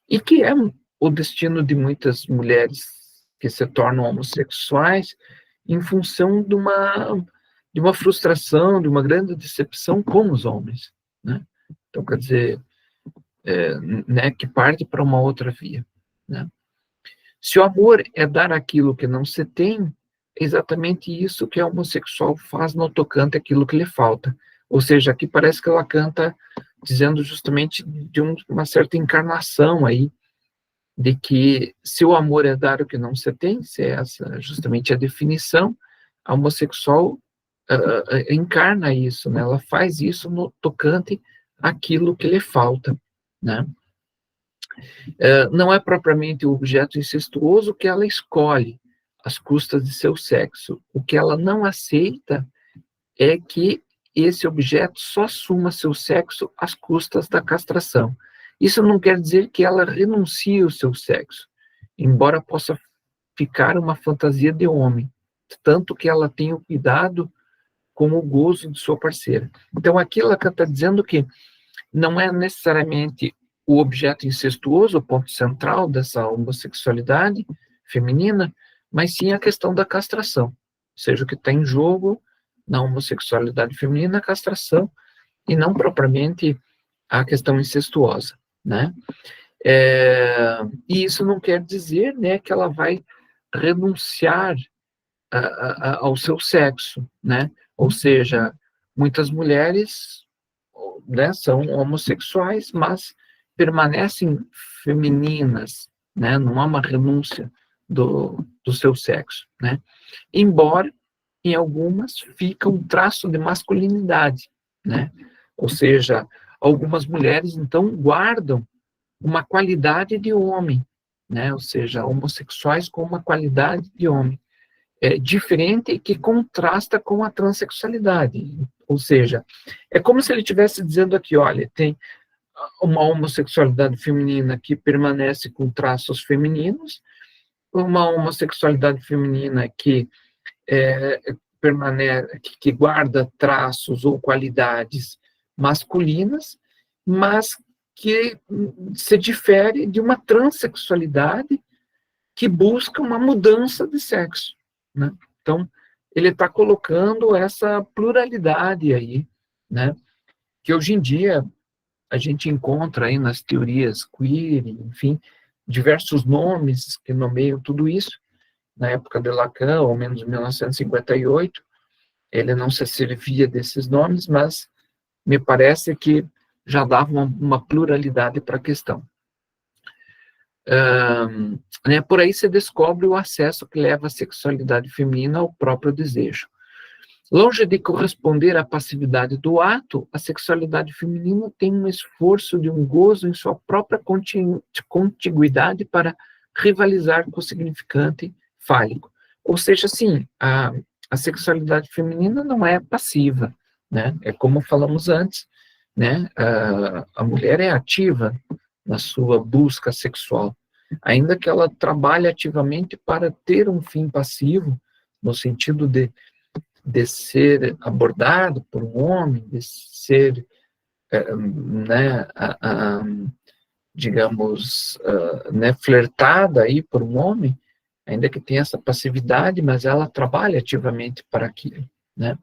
E que é o destino de muitas mulheres que se tornam homossexuais em função de uma frustração, de uma grande decepção com os homens, né? Então, quer dizer, né, que parte para uma outra via, né? Se o amor é dar aquilo que não se tem, é exatamente isso que a homossexual faz no tocante àquilo que lhe falta. Ou seja, aqui parece que ela canta dizendo justamente de uma certa encarnação aí, de que se o amor é dar o que não se tem, se é essa justamente a definição, a homossexual encarna isso, né? Ela faz isso no tocante àquilo que lhe falta, né? Não é propriamente o objeto incestuoso que ela escolhe às custas de seu sexo. O que ela não aceita é que esse objeto só assuma seu sexo às custas da castração. Isso não quer dizer que ela renuncie ao seu sexo, embora possa ficar uma fantasia de homem, tanto que ela tenha o cuidado com o gozo de sua parceira. Então, aqui ela está dizendo que não é necessariamente o objeto incestuoso, o ponto central dessa homossexualidade feminina, mas sim a questão da castração. Ou seja, o que está em jogo na homossexualidade feminina, a castração, e não propriamente a questão incestuosa, né? E isso não quer dizer, né, que ela vai renunciar ao seu sexo, né? Ou seja, muitas mulheres, né, são homossexuais, mas permanecem femininas, né? Não há uma renúncia do seu sexo, né? Embora em algumas fica um traço de masculinidade, né? Ou seja, algumas mulheres então guardam uma qualidade de homem, né? Ou seja, homossexuais com uma qualidade de homem. Diferente e que contrasta com a transexualidade. Ou seja, é como se ele estivesse dizendo aqui, olha, tem uma homossexualidade feminina que permanece com traços femininos, uma homossexualidade feminina que permanece, que guarda traços ou qualidades masculinas, mas que se difere de uma transexualidade que busca uma mudança de sexo, né? Então, ele está colocando essa pluralidade aí, né? Que hoje em dia a gente encontra aí nas teorias queer, enfim, diversos nomes que nomeiam tudo isso. Na época de Lacan, ou menos em 1958, ele não se servia desses nomes, mas me parece que já dava uma pluralidade para a questão. Né, por aí se descobre o acesso que leva a sexualidade feminina ao próprio desejo. Longe de corresponder à passividade do ato, a sexualidade feminina tem um esforço de um gozo em sua própria contiguidade para rivalizar com o significante fálico. Ou seja, assim, a sexualidade feminina não é passiva, né? É como falamos antes, né? A mulher é ativa na sua busca sexual, ainda que ela trabalhe ativamente para ter um fim passivo, no sentido de ser abordado por um homem, de ser, né, digamos, né, flertada aí por um homem, ainda que tenha essa passividade, mas ela trabalha ativamente para aquilo, né?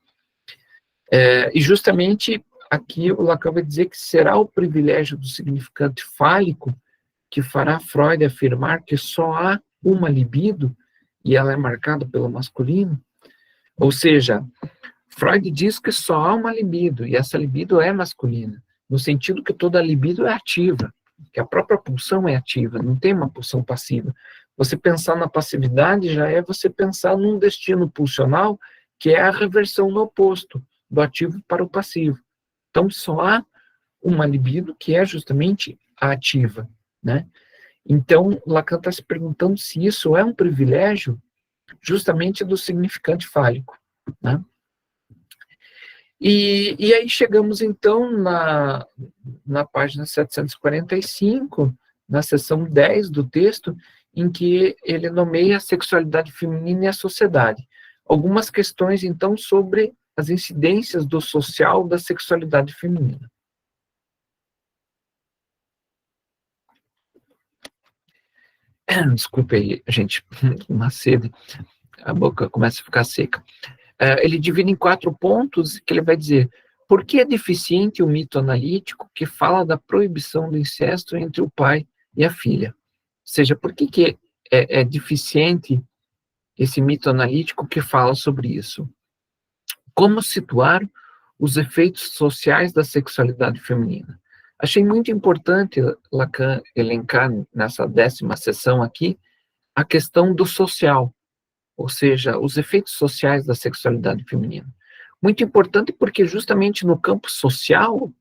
E justamente aqui o Lacan vai dizer que será o privilégio do significante fálico que fará Freud afirmar que só há uma libido e ela é marcada pelo masculino? Ou seja, Freud diz que só há uma libido, e essa libido é masculina, no sentido que toda libido é ativa, que a própria pulsão é ativa, não tem uma pulsão passiva. Você pensar na passividade já é você pensar num destino pulsional, que é a reversão no oposto, do ativo para o passivo. Então, só há uma libido que é justamente a ativa, né? Então, Lacan está se perguntando se isso é um privilégio justamente do significante fálico, né? E aí chegamos, então, na página 745, na seção 10 do texto, em que ele nomeia a sexualidade feminina e a sociedade. Algumas questões, então, sobre as incidências do social da sexualidade feminina. Desculpe aí, gente, uma sede, a boca começa a ficar seca. Ele divide em 4 pontos que ele vai dizer: por que é deficiente o mito analítico que fala da proibição do incesto entre o pai e a filha? Ou seja, por que é deficiente esse mito analítico que fala sobre isso? Como situar os efeitos sociais da sexualidade feminina? Achei muito importante Lacan elencar nessa 10ª sessão aqui a questão do social, ou seja, os efeitos sociais da sexualidade feminina. Muito importante porque justamente no campo social,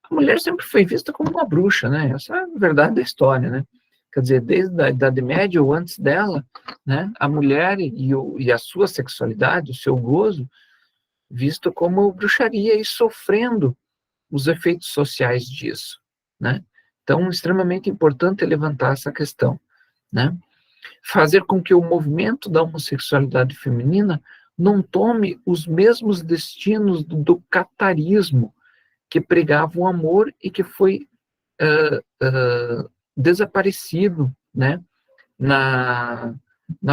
a mulher sempre foi vista como uma bruxa, né? Essa é a verdade da história, né? Quer dizer, desde a Idade Média ou antes dela, né, a mulher e a sua sexualidade, o seu gozo, visto como bruxaria e sofrendo os efeitos sociais disso, né? Então, extremamente importante levantar essa questão, né? Fazer com que o movimento da homossexualidade feminina não tome os mesmos destinos do catarismo, que pregava o amor e que foi desaparecido, né, na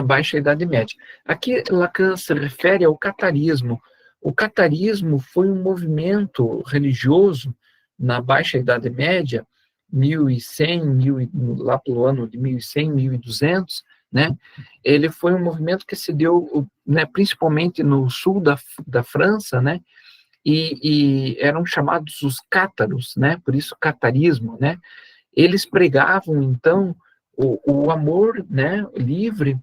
Baixa Idade Média. Aqui Lacan se refere ao catarismo. O catarismo foi um movimento religioso na Baixa Idade Média, 1100, lá pelo ano de 1100, 1200, né? Ele foi um movimento que se deu, né, principalmente no sul da França, né? E eram chamados os cátaros, né? Por isso catarismo, né? Eles pregavam então o amor, né, livre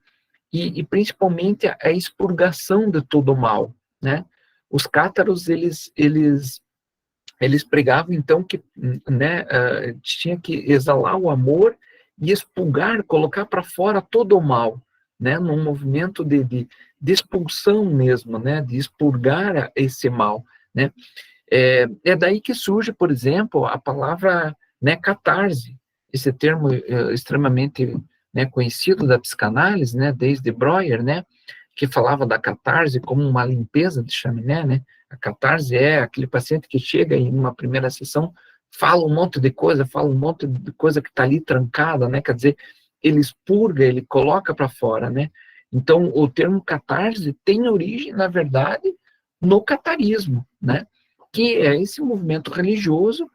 e principalmente a expurgação de todo o mal, né? Os cátaros eles pregavam então que, né, tinha que exalar o amor e expulgar, colocar para fora todo o mal, né? Num movimento de expulsão mesmo, né? De expurgar esse mal, né? É daí que surge, por exemplo, a palavra, né, catarse, esse termo extremamente, né, conhecido da psicanálise, né, desde Breuer, né, que falava da catarse como uma limpeza de chaminé, né? A catarse é aquele paciente que chega em uma primeira sessão, fala um monte de coisa que está ali trancada, né? Quer dizer, ele expurga, ele coloca para fora, né? Então, o termo catarse tem origem, na verdade, no catarismo, né? Que é esse movimento religioso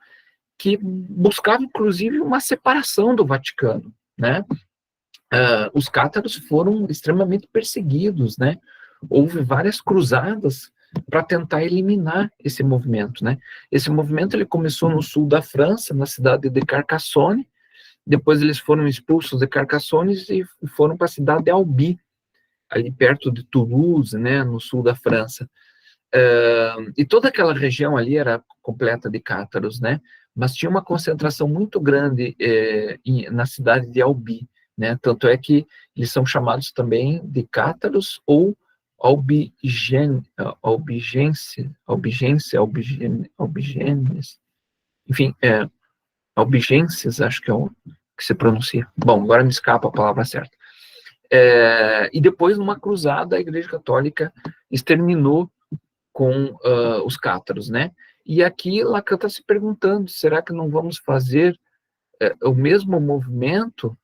que buscava, inclusive, uma separação do Vaticano, né? Os cátaros foram extremamente perseguidos, né? Houve várias cruzadas para tentar eliminar esse movimento, né? Esse movimento ele começou no sul da França, na cidade de Carcassonne, depois eles foram expulsos de Carcassonne e foram para a cidade de Albi, ali perto de Toulouse, né, no sul da França. E toda aquela região ali era completa de cátaros, né? Mas tinha uma concentração muito grande na cidade de Albi, né? Tanto é que eles são chamados também de cátaros ou albigenses, enfim, albigenses, acho que é o que se pronuncia. Bom, agora me escapa a palavra certa. E depois, numa cruzada, a Igreja Católica exterminou com os cátaros, né? E aqui Lacan está se perguntando, será que não vamos fazer o mesmo movimento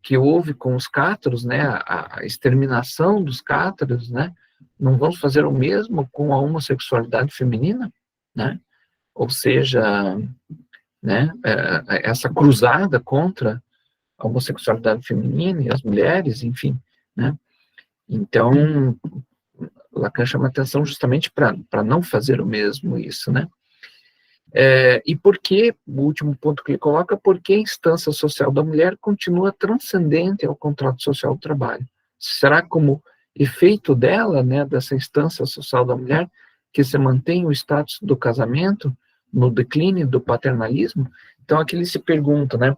que houve com os cátaros, né? A exterminação dos cátaros, né? Não vamos fazer o mesmo com a homossexualidade feminina, né? Ou seja, né? Essa cruzada contra a homossexualidade feminina e as mulheres, enfim, né? Então, Lacan chama atenção justamente para não fazer o mesmo isso, né? E por que, o último ponto que ele coloca, por que a instância social da mulher continua transcendente ao contrato social do trabalho? Será como efeito dela, né, dessa instância social da mulher, que se mantém o status do casamento no declínio do paternalismo? Então, aqui ele se pergunta, né,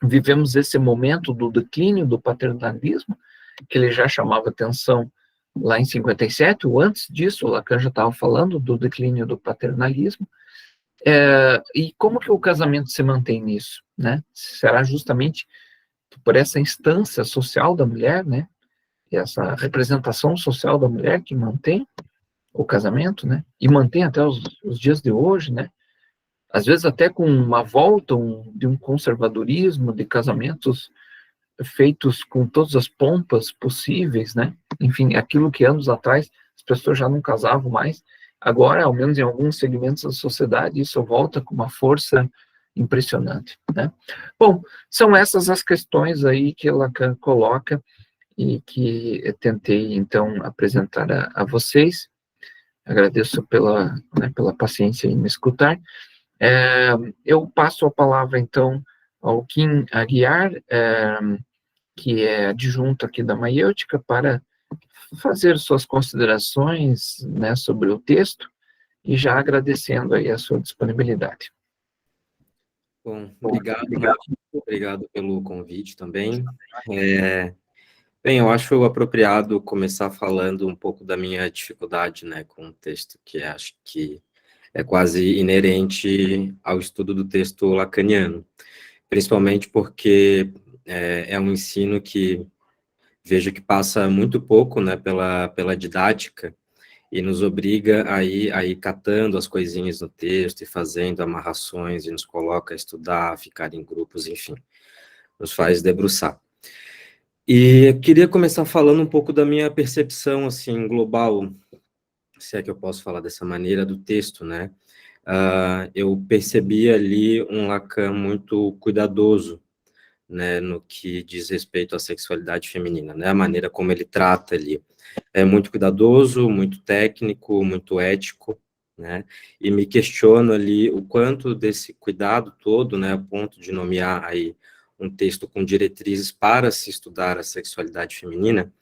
vivemos esse momento do declínio do paternalismo, que ele já chamava atenção lá em 57, ou antes disso, o Lacan já estava falando do declínio do paternalismo. E como que o casamento se mantém nisso, né? Será justamente por essa instância social da mulher, né? Essa representação social da mulher que mantém o casamento, né? E mantém até os dias de hoje, né? Às vezes até com uma volta de um conservadorismo de casamentos feitos com todas as pompas possíveis, né? Enfim, aquilo que anos atrás as pessoas já não casavam mais, agora, ao menos em alguns segmentos da sociedade, isso volta com uma força impressionante, né? Bom, são essas as questões aí que Lacan coloca e que eu tentei, então, apresentar a vocês. Agradeço pela paciência em me escutar. Eu passo a palavra, então, ao Kim Aguiar, que é adjunto aqui da Maiêutica, para fazer suas considerações, né, sobre o texto, e já agradecendo aí a sua disponibilidade. Bom, obrigado pelo convite também. Bem, eu acho apropriado começar falando um pouco da minha dificuldade, né, com o texto, que acho que é quase inerente ao estudo do texto lacaniano, principalmente porque é um ensino que vejo que passa muito pouco, né, pela didática, e nos obriga a ir catando as coisinhas no texto e fazendo amarrações, e nos coloca a estudar, a ficar em grupos, enfim, nos faz debruçar. E eu queria começar falando um pouco da minha percepção, assim, global, se é que eu posso falar dessa maneira, do texto, né? Eu percebi ali um Lacan muito cuidadoso, né, no que diz respeito à sexualidade feminina, né, a maneira como ele trata ali. É muito cuidadoso, muito técnico, muito ético, né, e me questiono ali o quanto desse cuidado todo, né, a ponto de nomear aí um texto com diretrizes para se estudar a sexualidade feminina,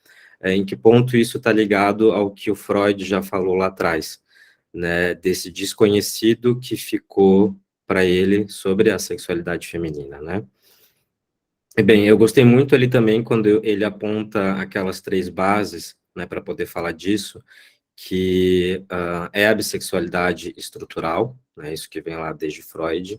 em que ponto isso está ligado ao que o Freud já falou lá atrás, né, desse desconhecido que ficou para ele sobre a sexualidade feminina, né. Bem, eu gostei muito ali também quando ele aponta aquelas 3 bases, né, para poder falar disso, que é a bissexualidade estrutural, né, isso que vem lá desde Freud,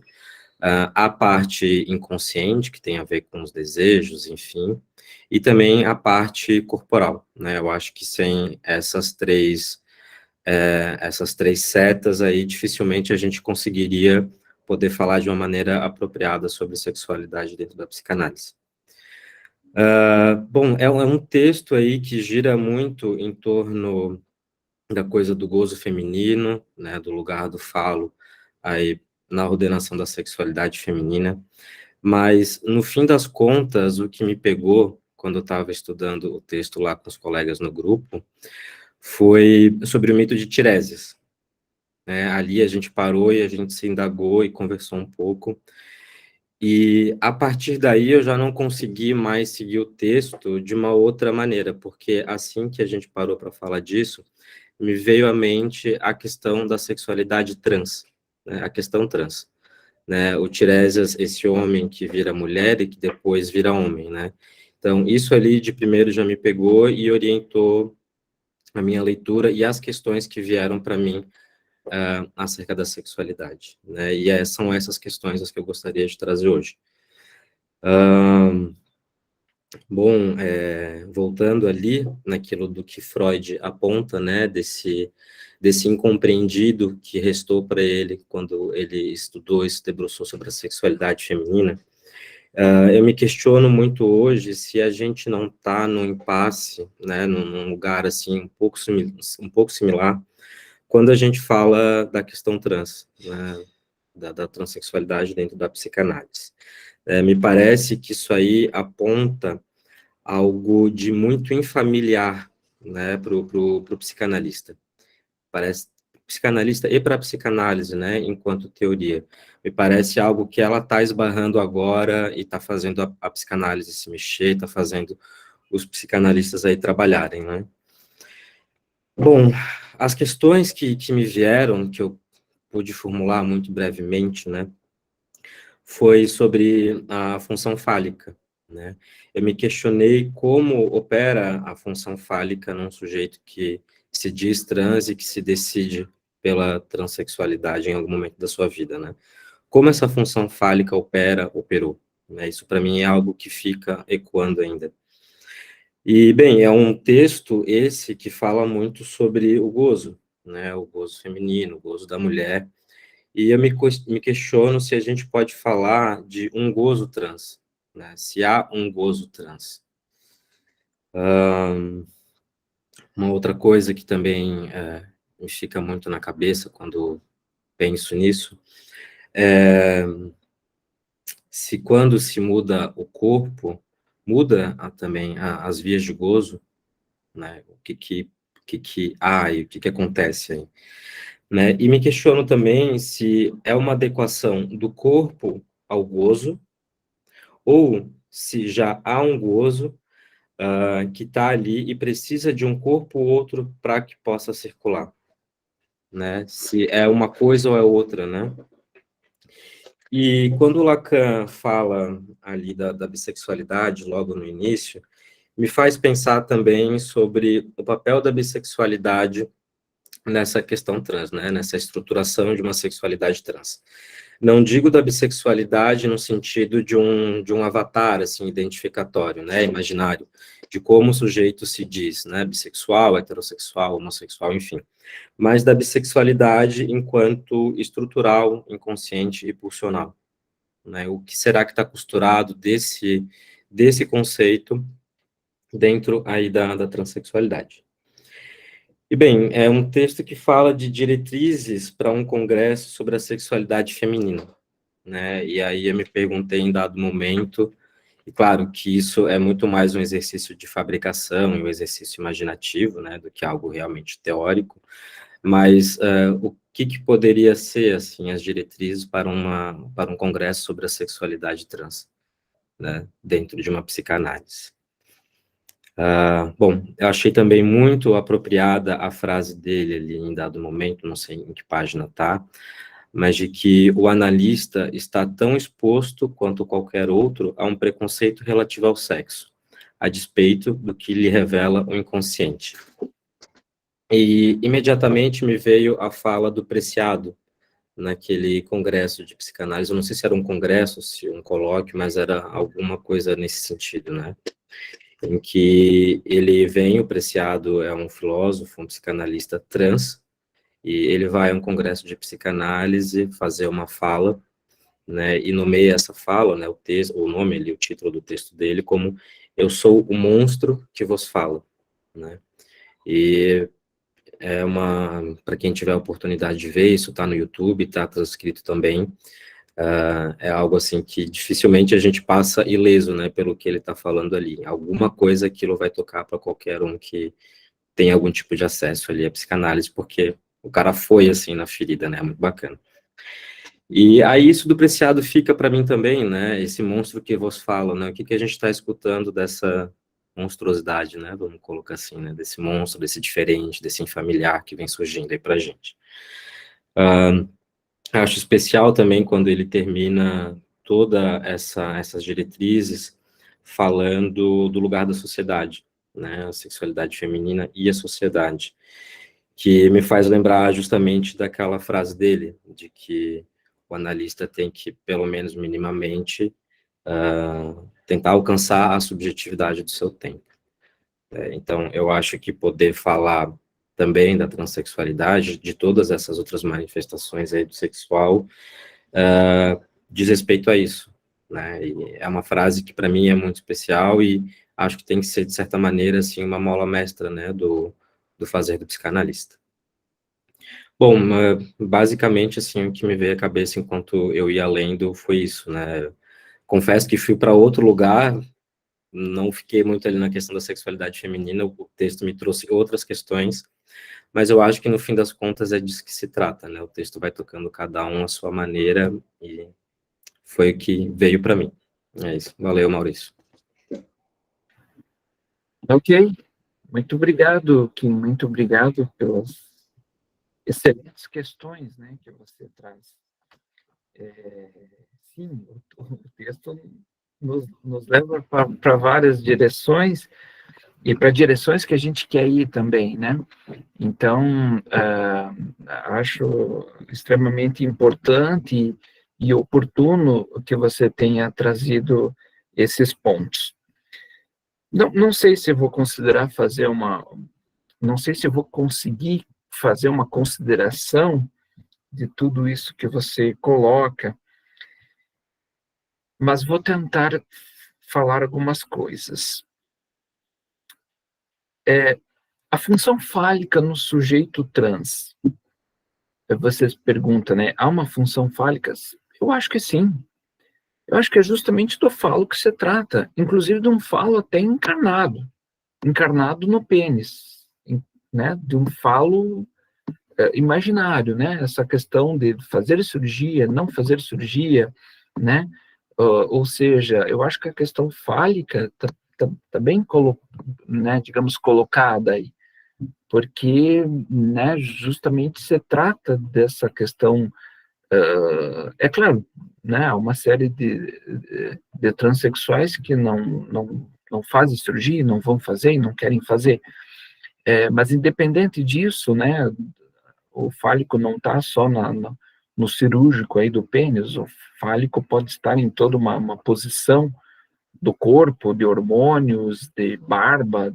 a parte inconsciente, que tem a ver com os desejos, enfim, e também a parte corporal, né, eu acho que sem essas três setas aí, dificilmente a gente conseguiria poder falar de uma maneira apropriada sobre sexualidade dentro da psicanálise. Bom, é um texto aí que gira muito em torno da coisa do gozo feminino, né, do lugar do falo aí na ordenação da sexualidade feminina, mas no fim das contas, o que me pegou quando eu estava estudando o texto lá com os colegas no grupo foi sobre o mito de Tiresias, né? Ali a gente parou e a gente se indagou e conversou um pouco, e a partir daí eu já não consegui mais seguir o texto de uma outra maneira, porque assim que a gente parou para falar disso, me veio à mente a questão da sexualidade trans, né, a questão trans, né, o Tiresias, esse homem que vira mulher e que depois vira homem, né, então isso ali de primeiro já me pegou e orientou a minha leitura e as questões que vieram para mim acerca da sexualidade, né, e são essas questões as que eu gostaria de trazer hoje. Bom, voltando ali naquilo do que Freud aponta, né, desse incompreendido que restou para ele quando ele estudou e se debruçou sobre a sexualidade feminina, eu me questiono muito hoje se a gente não está num impasse, né, num lugar assim um pouco similar, quando a gente fala da questão trans, né, da transexualidade dentro da psicanálise. Me parece que isso aí aponta algo de muito infamiliar, né, para o psicanalista. Parece psicanalista e para a psicanálise, né, enquanto teoria. Me parece algo que ela está esbarrando agora e está fazendo a psicanálise se mexer, está fazendo os psicanalistas aí trabalharem, né. Bom, as questões que me vieram, que eu pude formular muito brevemente, né, foi sobre a função fálica, né. Eu me questionei como opera a função fálica num sujeito que se diz trans e que se decide pela transexualidade em algum momento da sua vida, né. Como essa função fálica operou, né, isso para mim é algo que fica ecoando ainda. E, bem, é um texto esse que fala muito sobre o gozo, né, o gozo feminino, o gozo da mulher, e eu me questiono se a gente pode falar de um gozo trans, né? Se há um gozo trans. Uma outra coisa que também me fica muito na cabeça quando penso nisso, é se quando se muda o corpo, muda também as vias de gozo, né? O que há e o que acontece aí, né? E me questiono também se é uma adequação do corpo ao gozo, ou se já há um gozo que está ali e precisa de um corpo ou outro para que possa circular, né? Se é uma coisa ou é outra, né? E quando Lacan fala ali da bissexualidade, logo no início, me faz pensar também sobre o papel da bissexualidade nessa questão trans, né? Nessa estruturação de uma sexualidade trans. Não digo da bissexualidade no sentido de um avatar, assim, identificatório, né, imaginário, de como o sujeito se diz, né, bissexual, heterossexual, homossexual, enfim, mas da bissexualidade enquanto estrutural, inconsciente e pulsional, né, o que será que está costurado desse conceito dentro aí da transexualidade. E, bem, é um texto que fala de diretrizes para um congresso sobre a sexualidade feminina, né? E aí eu me perguntei em dado momento, e claro que isso é muito mais um exercício de fabricação e um exercício imaginativo, né, do que algo realmente teórico, mas o que poderia ser, assim, as diretrizes para um congresso sobre a sexualidade trans, né, dentro de uma psicanálise? Bom, eu achei também muito apropriada a frase dele ali em dado momento, não sei em que página está, mas de que o analista está tão exposto quanto qualquer outro a um preconceito relativo ao sexo, a despeito do que lhe revela o inconsciente. E imediatamente me veio a fala do Preciado, naquele congresso de psicanálise, eu não sei se era um congresso, se um colóquio, mas era alguma coisa nesse sentido, né? Em que ele vem, o Preciado é um filósofo, um psicanalista trans, e ele vai a um congresso de psicanálise fazer uma fala, né, e nomeia essa fala, né, o texto, o nome ali, o título do texto dele, como Eu sou o monstro que vos fala, né, e para quem tiver a oportunidade de ver, isso está no YouTube, está transcrito também, é algo assim que dificilmente a gente passa ileso, né, pelo que ele está falando ali, alguma coisa aquilo vai tocar para qualquer um que tem algum tipo de acesso ali à psicanálise, porque o cara foi, assim, na ferida, né, muito bacana. E aí isso do Preciado fica para mim também, né, esse monstro que vos fala, né, o que a gente está escutando dessa monstruosidade, né, vamos colocar assim, né, desse monstro, desse diferente, desse infamiliar que vem surgindo aí pra gente. Acho especial também quando ele termina toda essas diretrizes falando do lugar da sociedade, né, a sexualidade feminina e a sociedade, que me faz lembrar justamente daquela frase dele, de que o analista tem que, pelo menos minimamente, tentar alcançar a subjetividade do seu tempo. Então, eu acho que poder falar também da transexualidade, de todas essas outras manifestações aí do sexual, diz respeito a isso, né? E é uma frase que para mim é muito especial e acho que tem que ser, de certa maneira, assim, uma mola mestra, né, do fazer do psicanalista. Bom, basicamente, assim, o que me veio à cabeça enquanto eu ia lendo foi isso, né? Confesso que fui para outro lugar, não fiquei muito ali na questão da sexualidade feminina, o texto me trouxe outras questões, mas eu acho que no fim das contas é disso que se trata, né? O texto vai tocando cada um à sua maneira e foi o que veio para mim. É isso. Valeu, Maurício. Ok. Muito obrigado, Kim. Muito obrigado pelas excelentes questões, né, que você traz. Sim, o texto nos leva para várias direções e para direções que a gente quer ir também, né? Então, acho extremamente importante e oportuno que você tenha trazido esses pontos. Não sei se eu vou considerar fazer não sei se eu vou conseguir fazer uma consideração de tudo isso que você coloca, mas vou tentar falar algumas coisas. A função fálica no sujeito trans. Você pergunta, né? Há uma função fálica? Eu acho que sim. Eu acho que é justamente do falo que se trata, inclusive de um falo até encarnado no pênis, né? De um falo imaginário, né? Essa questão de fazer cirurgia, não fazer cirurgia, né? Ou seja, eu acho que a questão fálica tá bem, né, digamos, colocada aí, porque, né, justamente se trata dessa questão, é claro, né, há uma série de transexuais que não fazem cirurgia, não vão fazer e não querem fazer, mas independente disso, né, o fálico não está só no cirúrgico aí do pênis, o fálico pode estar em toda uma posição do corpo, de hormônios, de barba,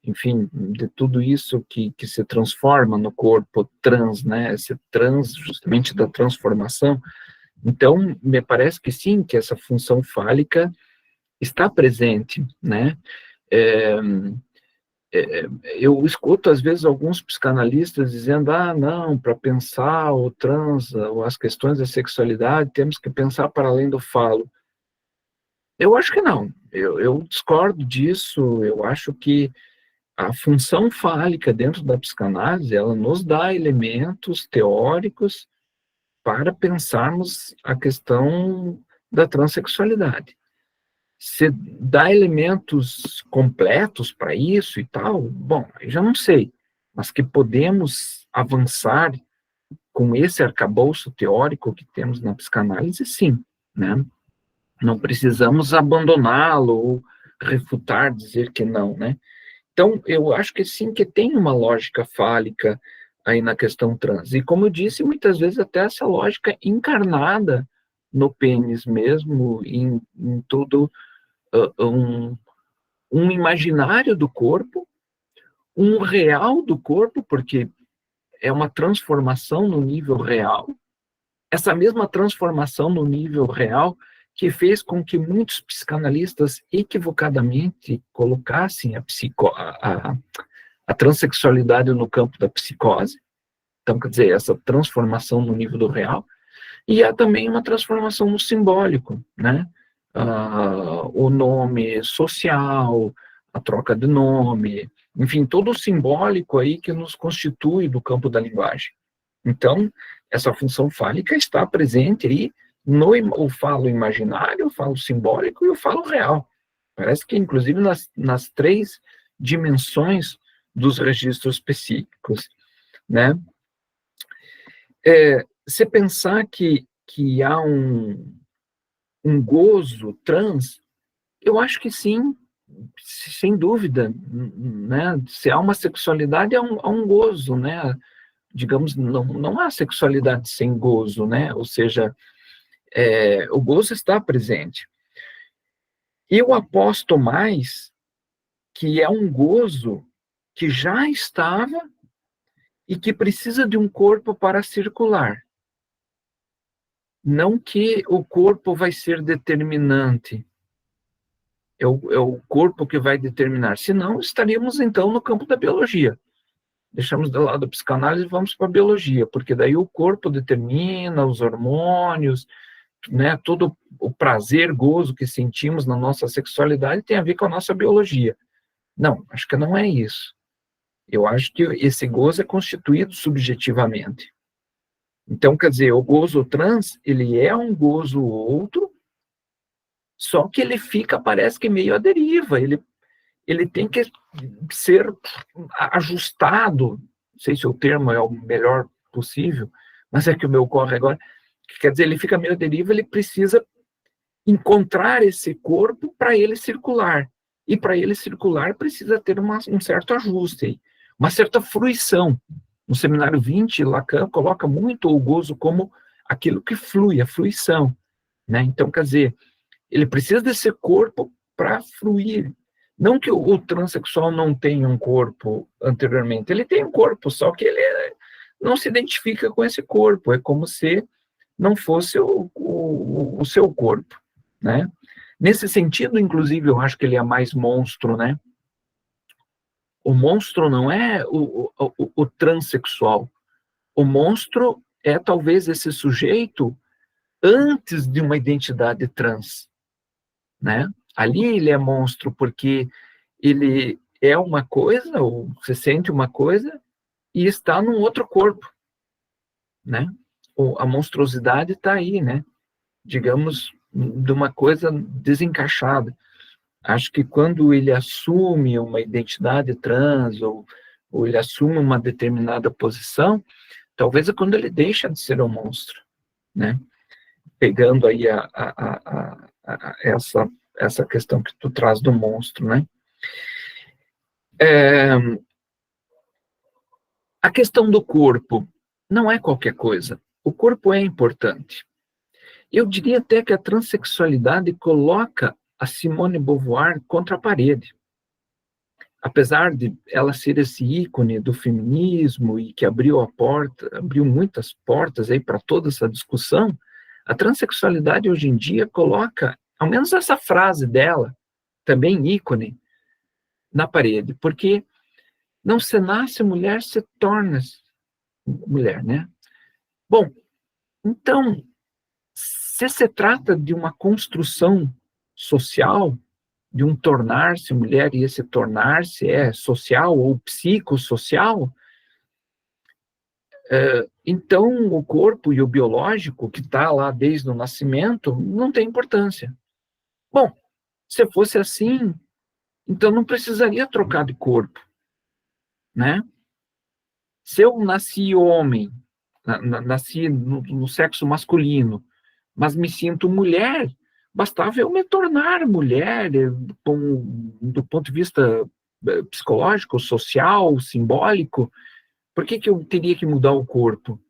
enfim, de tudo isso que se transforma no corpo trans, né? Esse trans, justamente da transformação. Então, me parece que sim, que essa função fálica está presente, né? É, eu escuto, às vezes, alguns psicanalistas dizendo, não, para pensar o trans, ou as questões da sexualidade, temos que pensar para além do falo. Eu acho que não, eu discordo disso, eu acho que a função fálica dentro da psicanálise, ela nos dá elementos teóricos para pensarmos a questão da transexualidade. Se dá elementos completos para isso e tal, bom, eu já não sei, mas que podemos avançar com esse arcabouço teórico que temos na psicanálise, sim, né? Não precisamos abandoná-lo ou refutar, dizer que não, né? Então, eu acho que sim, que tem uma lógica fálica aí na questão trans. E como eu disse, muitas vezes até essa lógica encarnada no pênis mesmo, em todo um imaginário do corpo, um real do corpo, porque é uma transformação no nível real, essa mesma transformação no nível real que fez com que muitos psicanalistas equivocadamente colocassem a transexualidade no campo da psicose, então, quer dizer, essa transformação no nível do real, e há também uma transformação no simbólico, né? O nome social, a troca de nome, enfim, todo o simbólico aí que nos constitui do campo da linguagem. Então, essa função fálica está presente aí no o falo imaginário, o falo simbólico e o falo real. Parece que, inclusive, nas três dimensões dos registros psíquicos, né? Se pensar que há um gozo trans, eu acho que sim, sem dúvida, né? Se há uma sexualidade, há um gozo, né? Digamos, não há sexualidade sem gozo, né? Ou seja, o gozo está presente. Eu aposto mais que é um gozo que já estava e que precisa de um corpo para circular. Não que o corpo vai ser determinante, é o corpo que vai determinar, senão estaríamos então no campo da biologia. Deixamos de lado a psicanálise e vamos para a biologia, porque daí o corpo determina os hormônios, né, todo o prazer, gozo que sentimos na nossa sexualidade tem a ver com a nossa biologia. Não, acho que não é isso. Eu acho que esse gozo é constituído subjetivamente. Então, quer dizer, o gozo trans, ele é um gozo outro, só que ele fica, parece que meio à deriva, ele tem que ser ajustado, não sei se o termo é o melhor possível, mas é que o meu ocorre agora, quer dizer, ele fica meio à deriva, ele precisa encontrar esse corpo para ele circular, e para ele circular precisa ter um certo ajuste, uma certa fruição. No seminário 20, Lacan coloca muito o gozo como aquilo que flui, a fruição, né? Então, quer dizer, ele precisa desse corpo para fluir. Não que o transexual não tenha um corpo anteriormente, ele tem um corpo, só que ele não se identifica com esse corpo, é como se não fosse o seu corpo, né? Nesse sentido, inclusive, eu acho que ele é mais monstro, né? O monstro não é o transexual. O monstro é talvez esse sujeito antes de uma identidade trans, né? Ali ele é monstro porque ele é uma coisa, ou se sente uma coisa, e está num outro corpo, né? A monstruosidade está aí, né? Digamos, de uma coisa desencaixada. Acho que quando ele assume uma identidade trans, ou ele assume uma determinada posição, talvez é quando ele deixa de ser um monstro, né? Pegando aí essa questão que tu traz do monstro, né? A questão do corpo não é qualquer coisa. O corpo é importante. Eu diria até que a transexualidade coloca a Simone de Beauvoir contra a parede. Apesar de ela ser esse ícone do feminismo e que abriu muitas portas aí para toda essa discussão, a transexualidade hoje em dia coloca, ao menos essa frase dela, também ícone, na parede, porque não se nasce mulher, se torna mulher, né? Bom, então, se trata de uma construção social, de um tornar-se mulher, e esse tornar-se é social ou psicossocial, então o corpo e o biológico, que está lá desde o nascimento, não tem importância. Bom, se fosse assim, então não precisaria trocar de corpo, né? Se eu nasci homem, nasci no sexo masculino, mas me sinto mulher, bastava eu me tornar mulher, do ponto de vista psicológico, social, simbólico. Por que eu teria que mudar o corpo,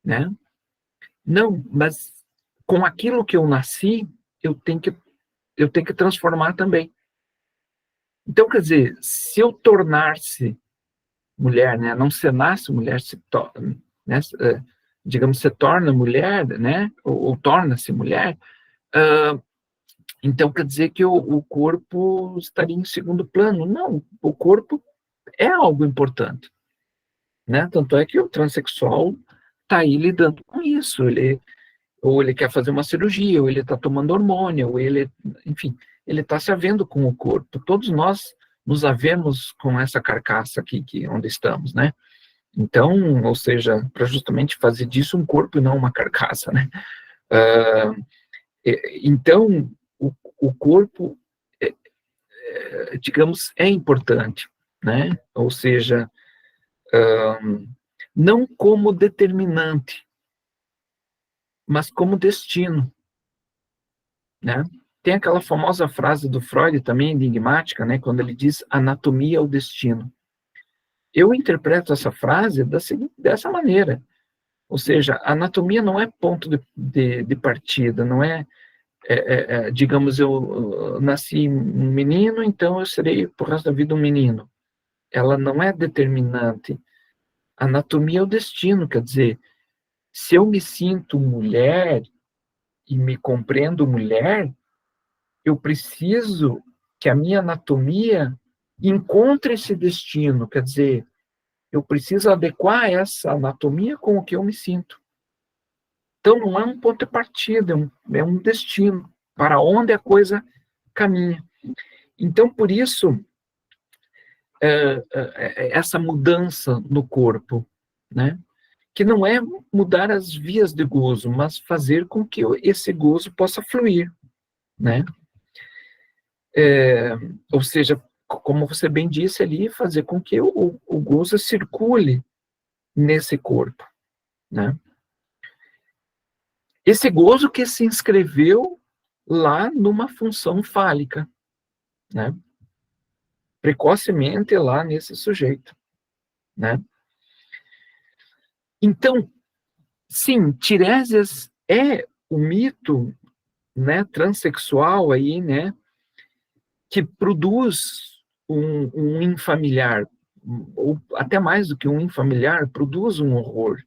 né? Não, mas com aquilo que eu nasci, eu tenho que transformar também. Então, quer dizer, se eu tornar-se mulher, né, não se nasce mulher, se torna, né, digamos, se torna mulher, né, ou torna-se mulher, então quer dizer que o corpo estaria em segundo plano. Não, o corpo é algo importante, né? Tanto é que o transexual está aí lidando com isso. Ou ele quer fazer uma cirurgia, ou ele está tomando hormônio, ou ele, enfim, ele está se havendo com o corpo. Todos nós nos havemos com essa carcaça aqui, onde estamos, né? Então, ou seja, para justamente fazer disso um corpo e não uma carcaça, né? Então, o corpo, digamos, é importante, né? Ou seja, não como determinante, mas como destino, né? Tem aquela famosa frase do Freud, também enigmática, né? Quando ele diz anatomia é o destino. Eu interpreto essa frase dessa maneira. Ou seja, a anatomia não é ponto de partida, não é, digamos, eu nasci um menino, então eu serei por resto da vida um menino. Ela não é determinante. A anatomia é o destino, quer dizer, se eu me sinto mulher e me compreendo mulher, eu preciso que a minha anatomia encontre esse destino, quer dizer, eu preciso adequar essa anatomia com o que eu me sinto. Então, não é um ponto de partida, é um destino, para onde a coisa caminha. Então, por isso, essa mudança no corpo, né? Que não é mudar as vias de gozo, mas fazer com que esse gozo possa fluir, né? Ou seja, como você bem disse ali, fazer com que o gozo circule nesse corpo, né? Esse gozo que se inscreveu lá numa função fálica, né? Precocemente lá nesse sujeito, né? Então, sim, Tiresias é o mito, né, transexual aí, né, que produz um infamiliar, ou até mais do que um infamiliar, produz um horror.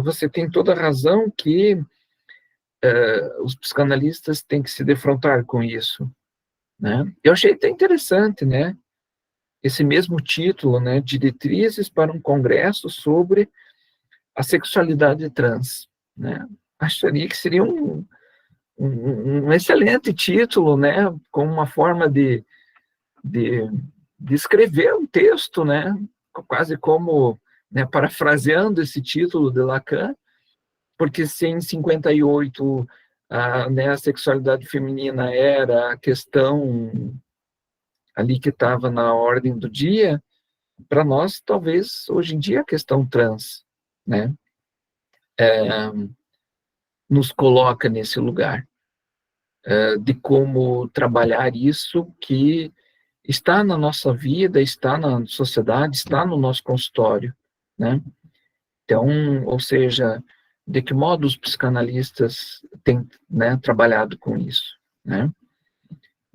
Você tem toda a razão que os psicanalistas têm que se defrontar com isso, né? Eu achei até interessante, né, esse mesmo título, né, Diretrizes para um Congresso sobre a Sexualidade Trans, né? Acharia que seria um excelente título, né, como uma forma de, de escrever um texto, né, quase como, né, parafraseando esse título de Lacan, porque se em 58 né, a sexualidade feminina era a questão ali que estava na ordem do dia, para nós, talvez, hoje em dia, a questão trans, né, nos coloca nesse lugar de como trabalhar isso que está na nossa vida, está na sociedade, está no nosso consultório, né? Então, ou seja, de que modo os psicanalistas têm, né, trabalhado com isso, né?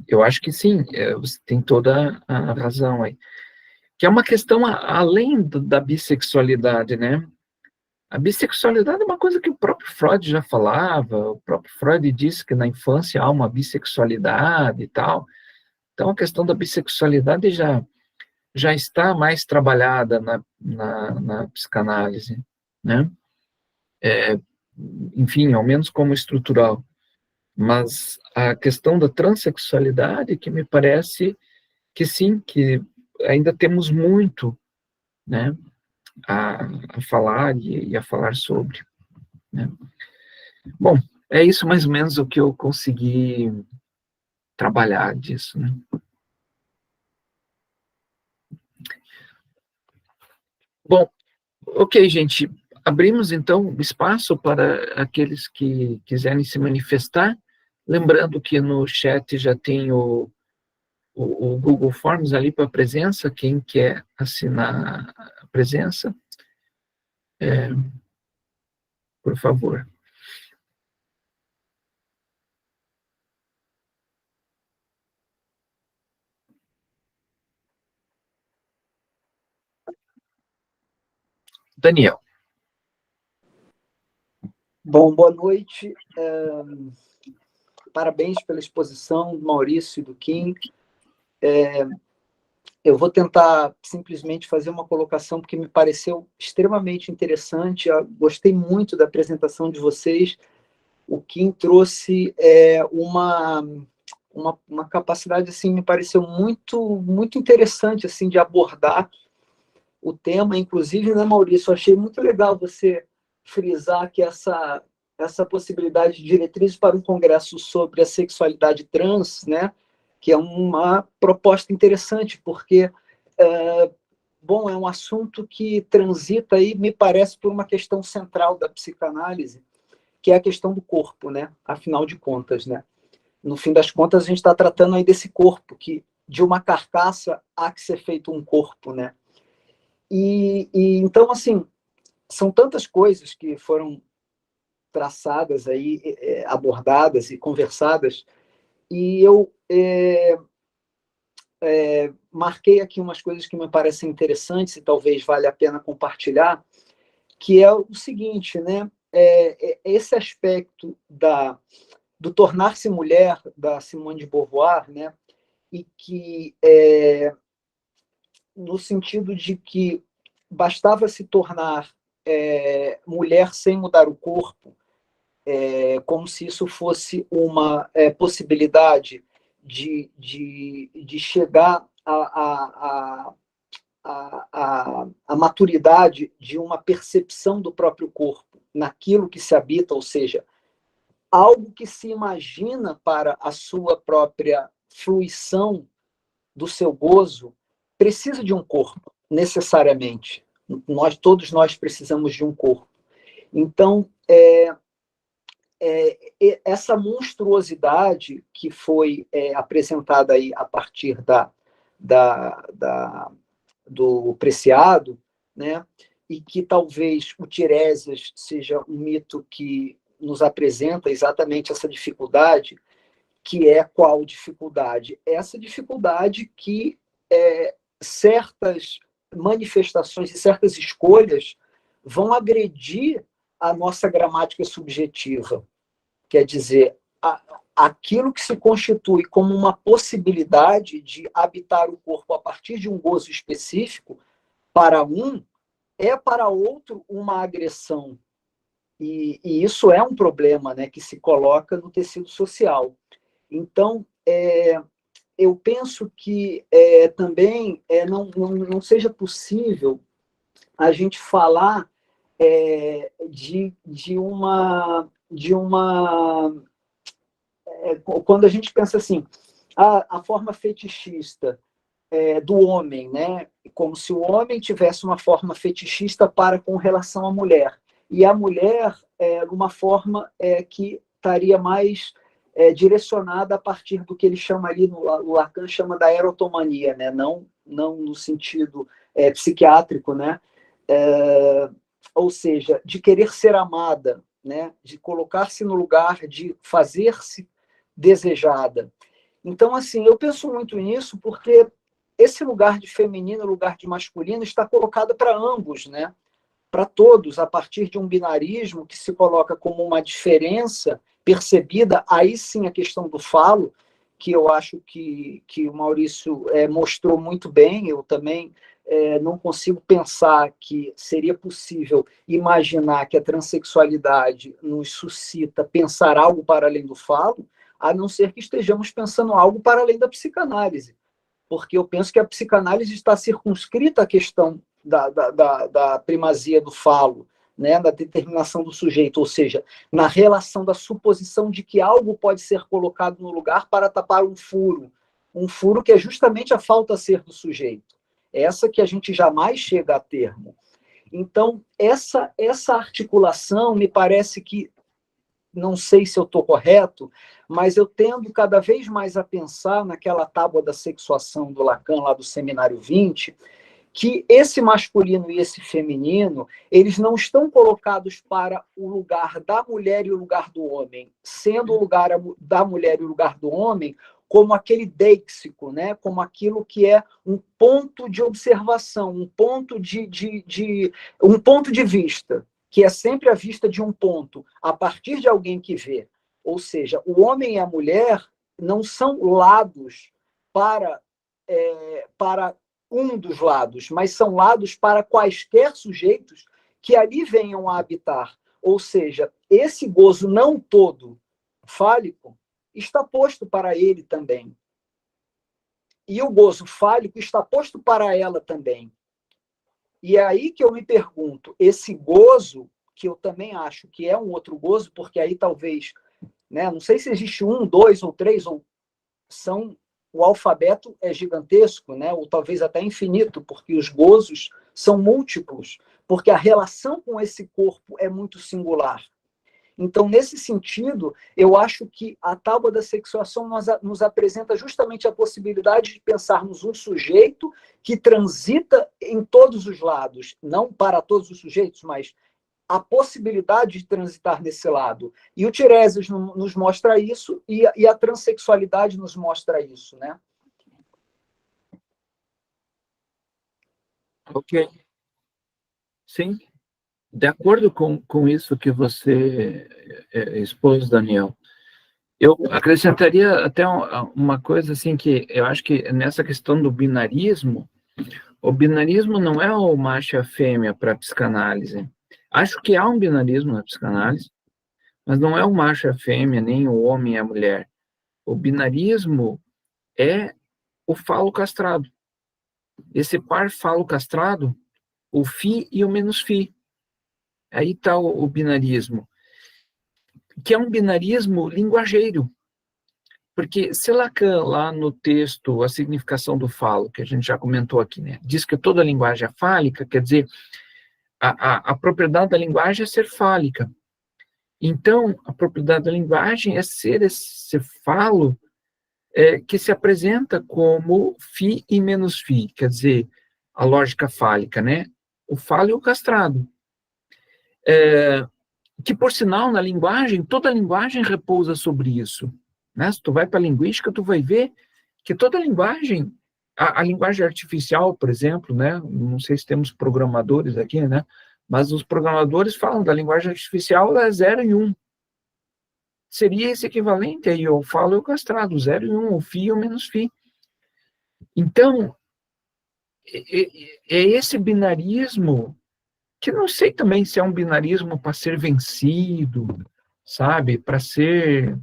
Eu acho que sim, você tem toda a razão aí. Que é uma questão além da bissexualidade, né? A bissexualidade é uma coisa que o próprio Freud já falava, o próprio Freud disse que na infância há uma bissexualidade e tal. Então, a questão da bissexualidade já está mais trabalhada na psicanálise, né? Enfim, ao menos como estrutural. Mas a questão da transexualidade, que me parece que sim, que ainda temos muito, né, a falar e a falar sobre, né? Bom, é isso mais ou menos o que eu consegui trabalhar disso, né? Bom, ok, gente. Abrimos, então, espaço para aqueles que quiserem se manifestar. Lembrando que no chat já tem o Google Forms ali para a presença, quem quer assinar a presença, por favor. Daniel. Bom, boa noite. Parabéns pela exposição, Maurício e do Kim. Eu vou tentar simplesmente fazer uma colocação porque me pareceu extremamente interessante. Eu gostei muito da apresentação de vocês. O Kim trouxe uma capacidade, assim, me pareceu muito interessante, assim, de abordar o tema. Inclusive, né, Maurício, eu achei muito legal você frisar que essa possibilidade de diretrizes para um congresso sobre a sexualidade trans, né, que é uma proposta interessante, porque bom, é um assunto que transita aí, me parece, por uma questão central da psicanálise, que é a questão do corpo, né? Afinal de contas, né? No fim das contas, a gente está tratando aí desse corpo, que de uma carcaça há que ser feito um corpo, né? E então, assim, são tantas coisas que foram traçadas aí, abordadas e conversadas, e eu marquei aqui umas coisas que me parecem interessantes e talvez valha a pena compartilhar, que é o seguinte, né? Esse aspecto do tornar-se mulher, da Simone de Beauvoir, né? E que, no sentido de que bastava se tornar mulher sem mudar o corpo, como se isso fosse uma possibilidade de chegar à maturidade de uma percepção do próprio corpo, naquilo que se habita, ou seja, algo que se imagina para a sua própria fruição do seu gozo, precisa de um corpo, necessariamente. Todos nós precisamos de um corpo. Então, essa monstruosidade que foi apresentada aí a partir do Preciado, né, e que talvez o Tiresias seja um mito que nos apresenta exatamente essa dificuldade, que é qual dificuldade? Essa dificuldade que certas manifestações e certas escolhas vão agredir a nossa gramática subjetiva. Quer dizer, aquilo que se constitui como uma possibilidade de habitar o corpo a partir de um gozo específico, para um, é para outro uma agressão. E isso é um problema, né, que se coloca no tecido social. Então, eu penso que também não seja possível a gente falar quando a gente pensa assim, a forma fetichista do homem, né? Como se o homem tivesse uma forma fetichista com relação à mulher, e a mulher uma forma que estaria mais direcionada a partir do que ele chama ali, o Lacan chama da erotomania, né? Não no sentido psiquiátrico, né? Ou seja, de querer ser amada, né? De colocar-se no lugar de fazer-se desejada. Então, assim, eu penso muito nisso porque esse lugar de feminino, lugar de masculino, está colocado para ambos, né? Para todos, a partir de um binarismo que se coloca como uma diferença percebida, aí sim a questão do falo, que eu acho que o Maurício mostrou muito bem, eu também não consigo pensar que seria possível imaginar que a transexualidade nos suscita pensar algo para além do falo, a não ser que estejamos pensando algo para além da psicanálise. Porque eu penso que a psicanálise está circunscrita à questão da primazia do falo, né, da determinação do sujeito, ou seja, na relação da suposição de que algo pode ser colocado no lugar para tapar um furo que é justamente a falta a ser do sujeito. Essa que a gente jamais chega a termo. Então, essa articulação me parece que, não sei se eu estou correto, mas eu tendo cada vez mais a pensar naquela tábua da sexuação do Lacan, lá do Seminário 20, que esse masculino e esse feminino, eles não estão colocados para o lugar da mulher e o lugar do homem, sendo o lugar da mulher e o lugar do homem como aquele deixico, né? Como aquilo que é um ponto de observação, um ponto de vista, que é sempre a vista de um ponto, a partir de alguém que vê. Ou seja, o homem e a mulher não são lados para um dos lados, mas são lados para quaisquer sujeitos que ali venham a habitar. Ou seja, esse gozo não todo fálico está posto para ele também. E o gozo fálico está posto para ela também. E é aí que eu me pergunto, esse gozo, que eu também acho que é um outro gozo, porque aí talvez, né, não sei se existe 1, 2 ou 3, ou o alfabeto é gigantesco, né, ou talvez até infinito, porque os gozos são múltiplos, porque a relação com esse corpo é muito singular. Então, nesse sentido, eu acho que a tábua da sexuação nos apresenta justamente a possibilidade de pensarmos um sujeito que transita em todos os lados, não para todos os sujeitos, mas a possibilidade de transitar nesse lado. E o Tiresias nos mostra isso, e a transexualidade nos mostra isso, né? Ok. Sim. De acordo com isso que você expôs, Daniel, eu acrescentaria até uma coisa assim, que eu acho que nessa questão do binarismo, o binarismo não é o macho e a fêmea para a psicanálise. Acho que há um binarismo na psicanálise, mas não é o macho e a fêmea, nem o homem e a mulher. O binarismo é o falo castrado. Esse par falo castrado, o fi e o menos fi. Aí está o binarismo, que é um binarismo linguageiro. Porque se Lacan, lá no texto A Significação do Falo, que a gente já comentou aqui, né, diz que toda linguagem é fálica, quer dizer, a propriedade da linguagem é ser fálica. Então, a propriedade da linguagem é ser esse falo que se apresenta como fi e menos fi, quer dizer, a lógica fálica, né? O falo e o castrado. Que, por sinal, na linguagem, toda linguagem repousa sobre isso. Né? Se tu vai para a linguística, tu vai ver que toda linguagem, a linguagem artificial, por exemplo, né? Não sei se temos programadores aqui, né? Mas os programadores falam da linguagem artificial, ela é 0 e 1. Seria esse equivalente aí, eu falo eu castrado, 0 e 1, o fi e o menos fi. Então, é esse binarismo, que não sei também se é um binarismo para ser vencido, sabe, para ser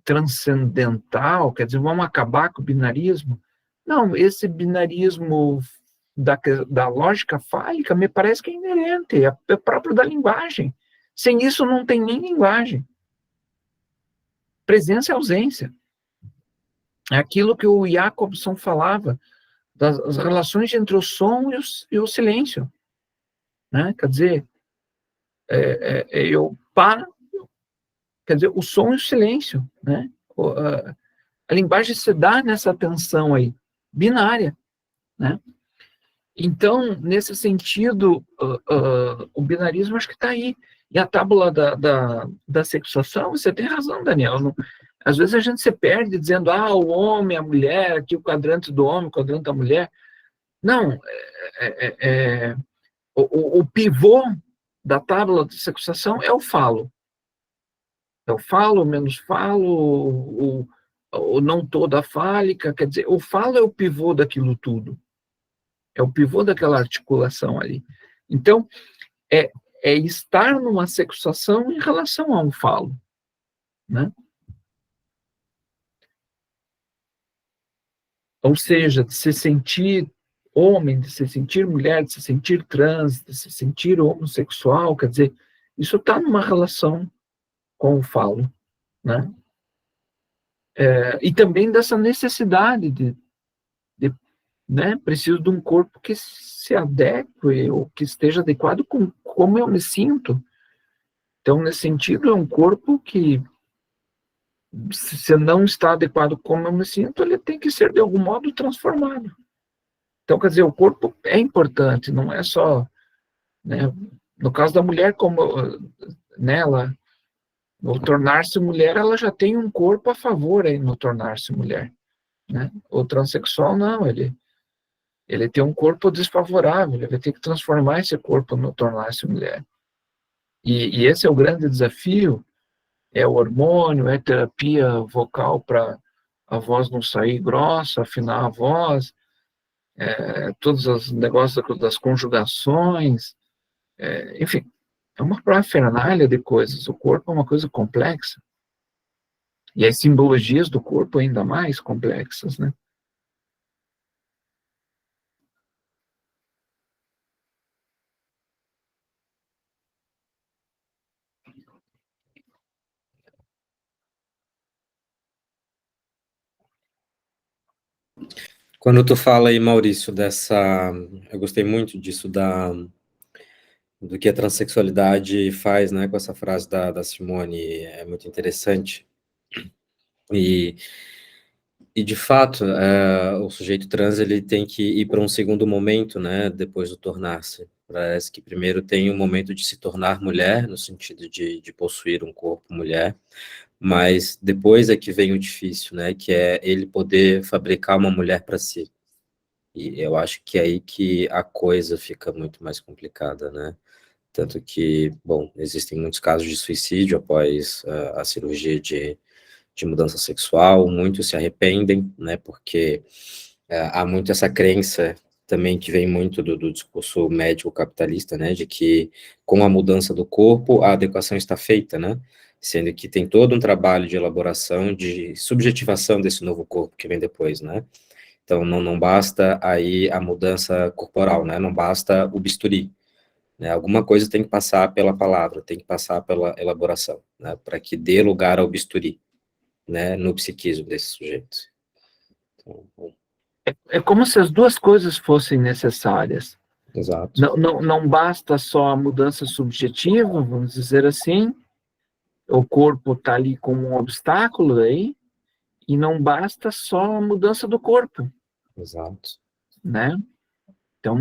transcendental, quer dizer, vamos acabar com o binarismo. Não, esse binarismo da lógica fálica me parece que é inerente, é próprio da linguagem. Sem isso não tem nem linguagem. Presença e ausência. É aquilo que o Jacobson falava, das relações entre o som e o silêncio. Né? Quer dizer, eu paro, quer dizer, o som e o silêncio. Né? A linguagem se dá nessa tensão aí, binária. Né? Então, nesse sentido, o binarismo acho que está aí. E a tábula da sexuação, você tem razão, Daniel. Não, às vezes a gente se perde dizendo, o homem, a mulher, aqui o quadrante do homem, o quadrante da mulher. Não, o pivô da tábula de sexuação é o falo. É o falo, menos falo, o não toda fálica, quer dizer, o falo é o pivô daquilo tudo. É o pivô daquela articulação ali. Então, é estar numa sexuação em relação a um falo. Né? Ou seja, de se sentir homem, de se sentir mulher, de se sentir trans, de se sentir homossexual, quer dizer, isso está numa relação com o falo. Né? E também dessa necessidade de né, preciso de um corpo que se adeque, ou que esteja adequado com como eu me sinto. Então, nesse sentido, é um corpo que, se não está adequado como eu me sinto, ele tem que ser, de algum modo, transformado. Então, quer dizer, o corpo é importante, não é só... Né, no caso da mulher, como nela, no tornar-se mulher, ela já tem um corpo a favor aí no tornar-se mulher. Né? O transexual, não, ele tem um corpo desfavorável, ele vai ter que transformar esse corpo no tornar-se mulher. E esse é o grande desafio, é o hormônio, é terapia vocal para a voz não sair grossa, afinar a voz, todos os negócios das conjugações, enfim, é uma parafernália de coisas. O corpo é uma coisa complexa. E as simbologias do corpo ainda mais complexas, né? Quando tu fala aí, Maurício, eu gostei muito disso do que a transexualidade faz, né, com essa frase da Simone, é muito interessante. E de fato, o sujeito trans, ele tem que ir para um segundo momento, né, depois do tornar-se. Parece que primeiro tem um momento de se tornar mulher, no sentido de possuir um corpo mulher, mas depois é que vem o difícil, né, que é ele poder fabricar uma mulher para si. E eu acho que é aí que a coisa fica muito mais complicada, né? Tanto que, bom, existem muitos casos de suicídio após a cirurgia de mudança sexual, muitos se arrependem, né? Porque há muito essa crença também que vem muito do discurso médico capitalista, né, de que com a mudança do corpo, a adequação está feita, né, sendo que tem todo um trabalho de elaboração, de subjetivação desse novo corpo que vem depois, né. Então, não basta aí a mudança corporal, né, não basta o bisturi, né, alguma coisa tem que passar pela palavra, tem que passar pela elaboração, né, para que dê lugar ao bisturi, né, no psiquismo desse sujeito. Então, É como se as duas coisas fossem necessárias. exato. Não basta só a mudança subjetiva, vamos dizer assim, o corpo está ali como um obstáculo aí, e não basta só a mudança do corpo, Exato. né? Então,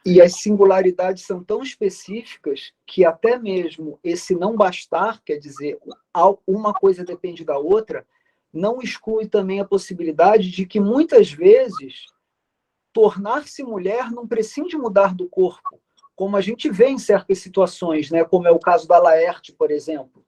E as singularidades são tão específicas que até mesmo esse não bastar, quer dizer, uma coisa depende da outra, não exclui também a possibilidade de que muitas vezes tornar-se mulher não prescinde mudar do corpo, como a gente vê em certas situações, né? Como é o caso da Laerte, por exemplo,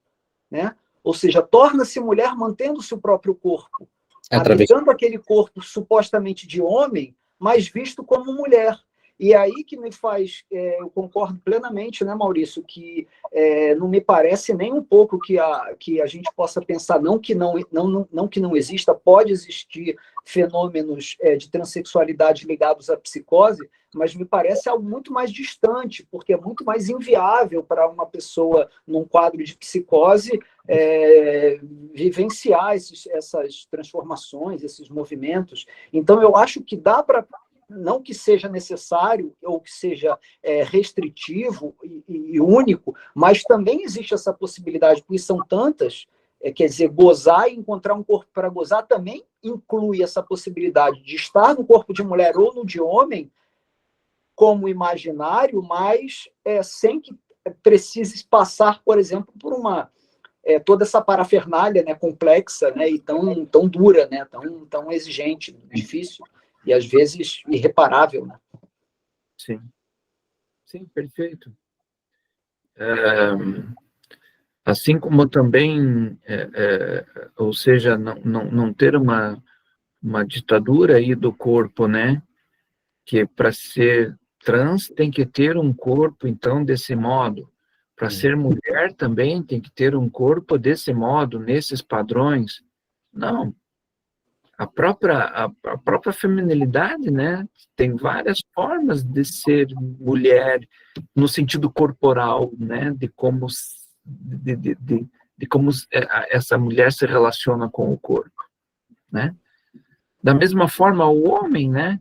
né? Ou seja, torna-se mulher mantendo-se o próprio corpo, habitando aquele corpo supostamente de homem, mas visto como mulher. E é aí que me faz, eu concordo plenamente, né, Maurício, que não me parece nem um pouco que a gente possa pensar, não que não exista, pode existir fenômenos de transexualidade ligados à psicose, mas me parece algo muito mais distante, porque é muito mais inviável para uma pessoa num quadro de psicose vivenciar essas transformações, esses movimentos. Então, eu acho que dá para, não que seja necessário ou que seja restritivo e único, mas também existe essa possibilidade, porque são tantas, quer dizer, gozar e encontrar um corpo para gozar também inclui essa possibilidade de estar no corpo de mulher ou no de homem como imaginário, mas sem que precise passar, por exemplo, por toda essa parafernália, né, complexa, né, e tão dura, né, tão exigente, difícil e às vezes irreparável, né? Sim, perfeito. Assim como também, ou seja, não ter uma ditadura aí do corpo, né? Que para ser trans tem que ter um corpo, então, desse modo. Para ser mulher também tem que ter um corpo desse modo, nesses padrões. Não. A própria feminilidade, né? Tem várias formas de ser mulher no sentido corporal, né? De como essa mulher se relaciona com o corpo, né? Da mesma forma, o homem, né?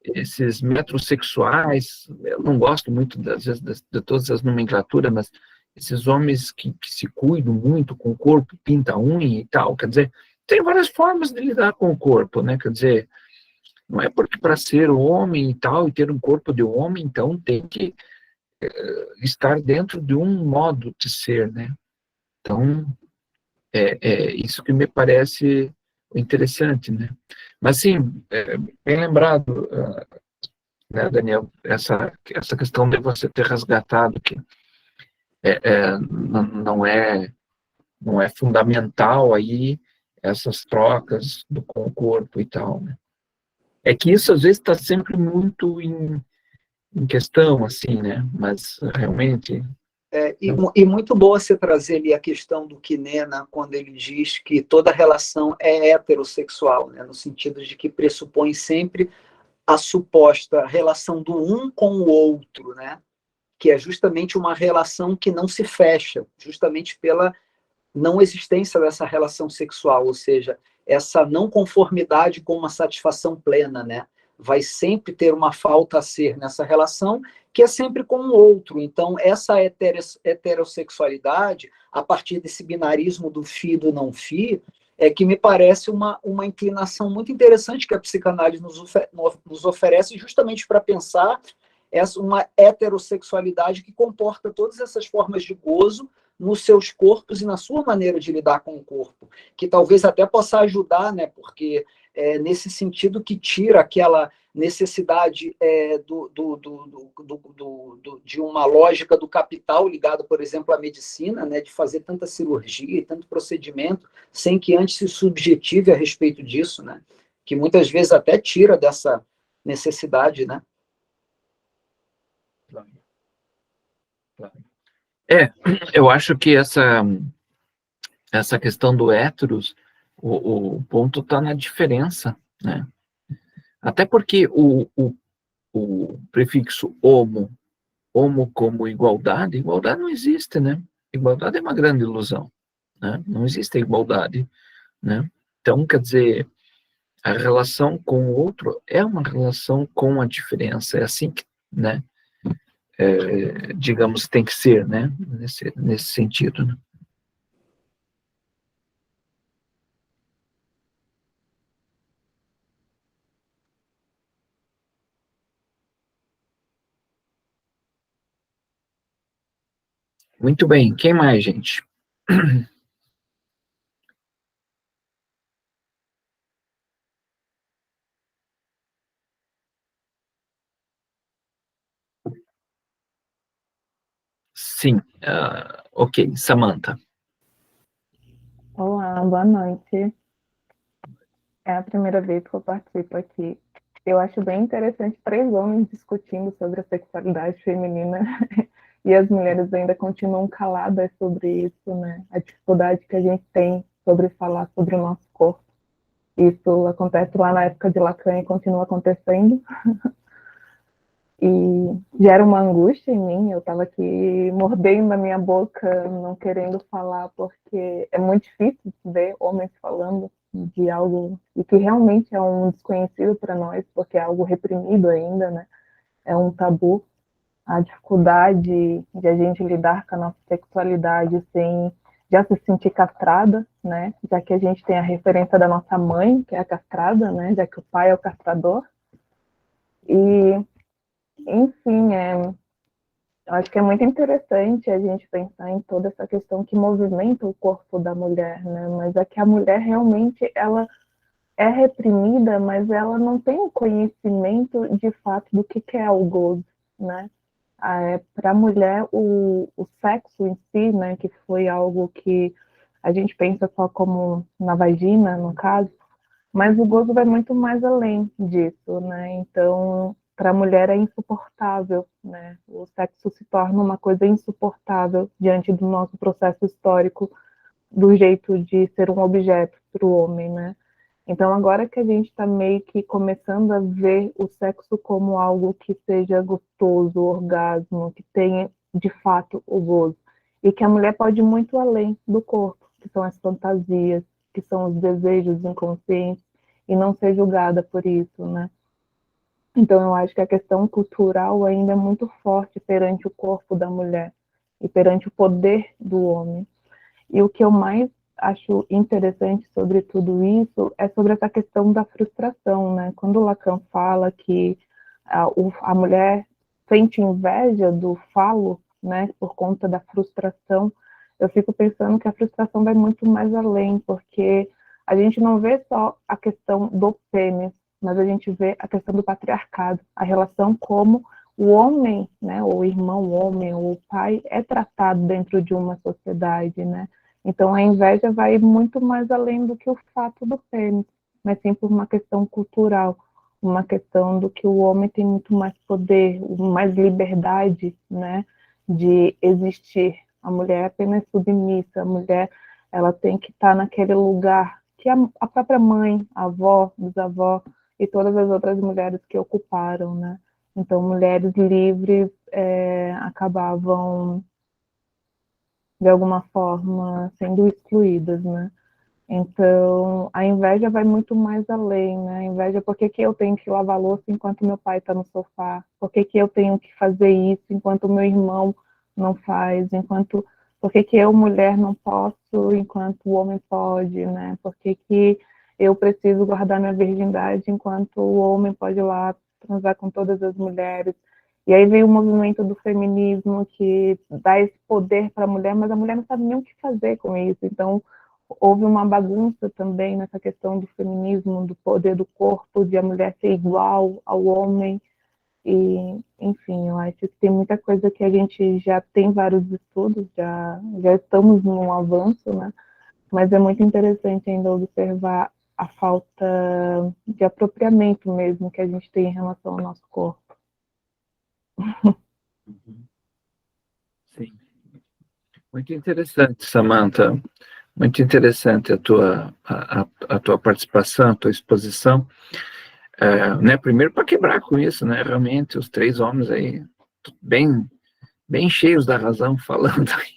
Esses metrosexuais, eu não gosto muito, às vezes, de todas as nomenclaturas, mas esses homens que se cuidam muito com o corpo, pinta a unha e tal, quer dizer, tem várias formas de lidar com o corpo, né? Quer dizer, não é porque para ser homem e tal, e ter um corpo de homem, então tem que estar dentro de um modo de ser, né? Então, é isso que me parece interessante, né? Mas, sim, bem lembrado, né, Daniel, essa questão de você ter resgatado que não é fundamental aí essas trocas com o corpo e tal, né? É que isso às vezes está sempre muito em questão, assim, né? Mas realmente... E muito boa você trazer ali a questão do Kinena, quando ele diz que toda relação é heterossexual, né? No sentido de que pressupõe sempre a suposta relação do um com o outro, né? Que é justamente uma relação que não se fecha, justamente pela não existência dessa relação sexual, ou seja, essa não conformidade com uma satisfação plena, né? Vai sempre ter uma falta a ser nessa relação, que é sempre com o outro. Então, essa heterossexualidade, a partir desse binarismo do fi e do não fi, é que me parece uma inclinação muito interessante que a psicanálise nos oferece justamente para pensar uma heterossexualidade que comporta todas essas formas de gozo nos seus corpos e na sua maneira de lidar com o corpo, que talvez até possa ajudar, né? Porque nesse sentido que tira aquela necessidade de uma lógica do capital ligado, por exemplo, à medicina, né? De fazer tanta cirurgia e tanto procedimento sem que antes se subjetive a respeito disso, né? Que muitas vezes até tira necessidade, né? Claro. Eu acho que essa questão do héteros, o ponto está na diferença, né? Até porque o prefixo homo como igualdade não existe, né? Igualdade é uma grande ilusão, né? Não existe igualdade, né? Então, quer dizer, a relação com o outro é uma relação com a diferença, é assim que, né? Digamos, tem que ser, né? Nesse sentido, né? Muito bem, quem mais, gente? Sim, ok, Samantha. Olá, boa noite. É a primeira vez que eu participo aqui. Eu acho bem interessante 3 homens discutindo sobre a sexualidade feminina e as mulheres ainda continuam caladas sobre isso, né? A dificuldade que a gente tem sobre falar sobre o nosso corpo. Isso acontece lá na época de Lacan e continua acontecendo. E gera uma angústia em mim. Eu estava aqui mordendo a minha boca, não querendo falar, porque é muito difícil ver homens falando de algo e que realmente é um desconhecido para nós, porque é algo reprimido ainda, né? É um tabu. A dificuldade de a gente lidar com a nossa sexualidade sem já se sentir castrada, né? Já que a gente tem a referência da nossa mãe, que é a castrada, né? Já que o pai é o castrador. E, enfim, eu acho que é muito interessante a gente pensar em toda essa questão que movimenta o corpo da mulher, né? Mas é que a mulher realmente ela é reprimida, mas ela não tem o conhecimento de fato do que é o gozo, né? Para a mulher, o sexo em si, né, que foi algo que a gente pensa só como na vagina, no caso, mas o gozo vai muito mais além disso, né? Então, para a mulher é insuportável, né? O sexo se torna uma coisa insuportável diante do nosso processo histórico, do jeito de ser um objeto para o homem, né? Então, agora que a gente está meio que começando a ver o sexo como algo que seja gostoso, orgasmo, que tenha de fato o gozo, e que a mulher pode ir muito além do corpo, que são as fantasias, que são os desejos inconscientes, e não ser julgada por isso, né? Então, eu acho que a questão cultural ainda é muito forte perante o corpo da mulher e perante o poder do homem. E o que eu mais acho interessante sobre tudo isso é sobre essa questão da frustração, né? Quando Lacan fala que a mulher sente inveja do falo, né, por conta da frustração, eu fico pensando que a frustração vai muito mais além, porque a gente não vê só a questão do pênis, mas a gente vê a questão do patriarcado, a relação como o homem, né, o irmão homem, ou o pai, é tratado dentro de uma sociedade, né? Então, a inveja vai muito mais além do que o fato do pênis, mas sim por uma questão cultural, uma questão do que o homem tem muito mais poder, mais liberdade, né, de existir. A mulher é apenas submissa, a mulher ela tem que estar naquele lugar que a própria mãe, a avó, bisavó e todas as outras mulheres que ocuparam, né? Então, mulheres livres acabavam de alguma forma sendo excluídas, né? Então, a inveja vai muito mais além, né? A inveja, por que eu tenho que lavar louça enquanto meu pai está no sofá? Por que eu tenho que fazer isso enquanto meu irmão não faz? Por que eu, mulher, não posso enquanto o homem pode, né? Por que eu preciso guardar minha virgindade enquanto o homem pode ir lá transar com todas as mulheres? E aí veio o movimento do feminismo que dá esse poder para a mulher, mas a mulher não sabe nem o que fazer com isso. Então, houve uma bagunça também nessa questão do feminismo, do poder do corpo, de a mulher ser igual ao homem. E, enfim, eu acho que tem muita coisa que a gente já tem vários estudos, já estamos num avanço, né? Mas é muito interessante ainda observar a falta de apropriamento mesmo que a gente tem em relação ao nosso corpo. Sim. Muito interessante, Samantha. Muito interessante a tua participação, a tua exposição. Né, primeiro para quebrar com isso, né? Realmente, os 3 homens aí, bem cheios da razão, falando aí,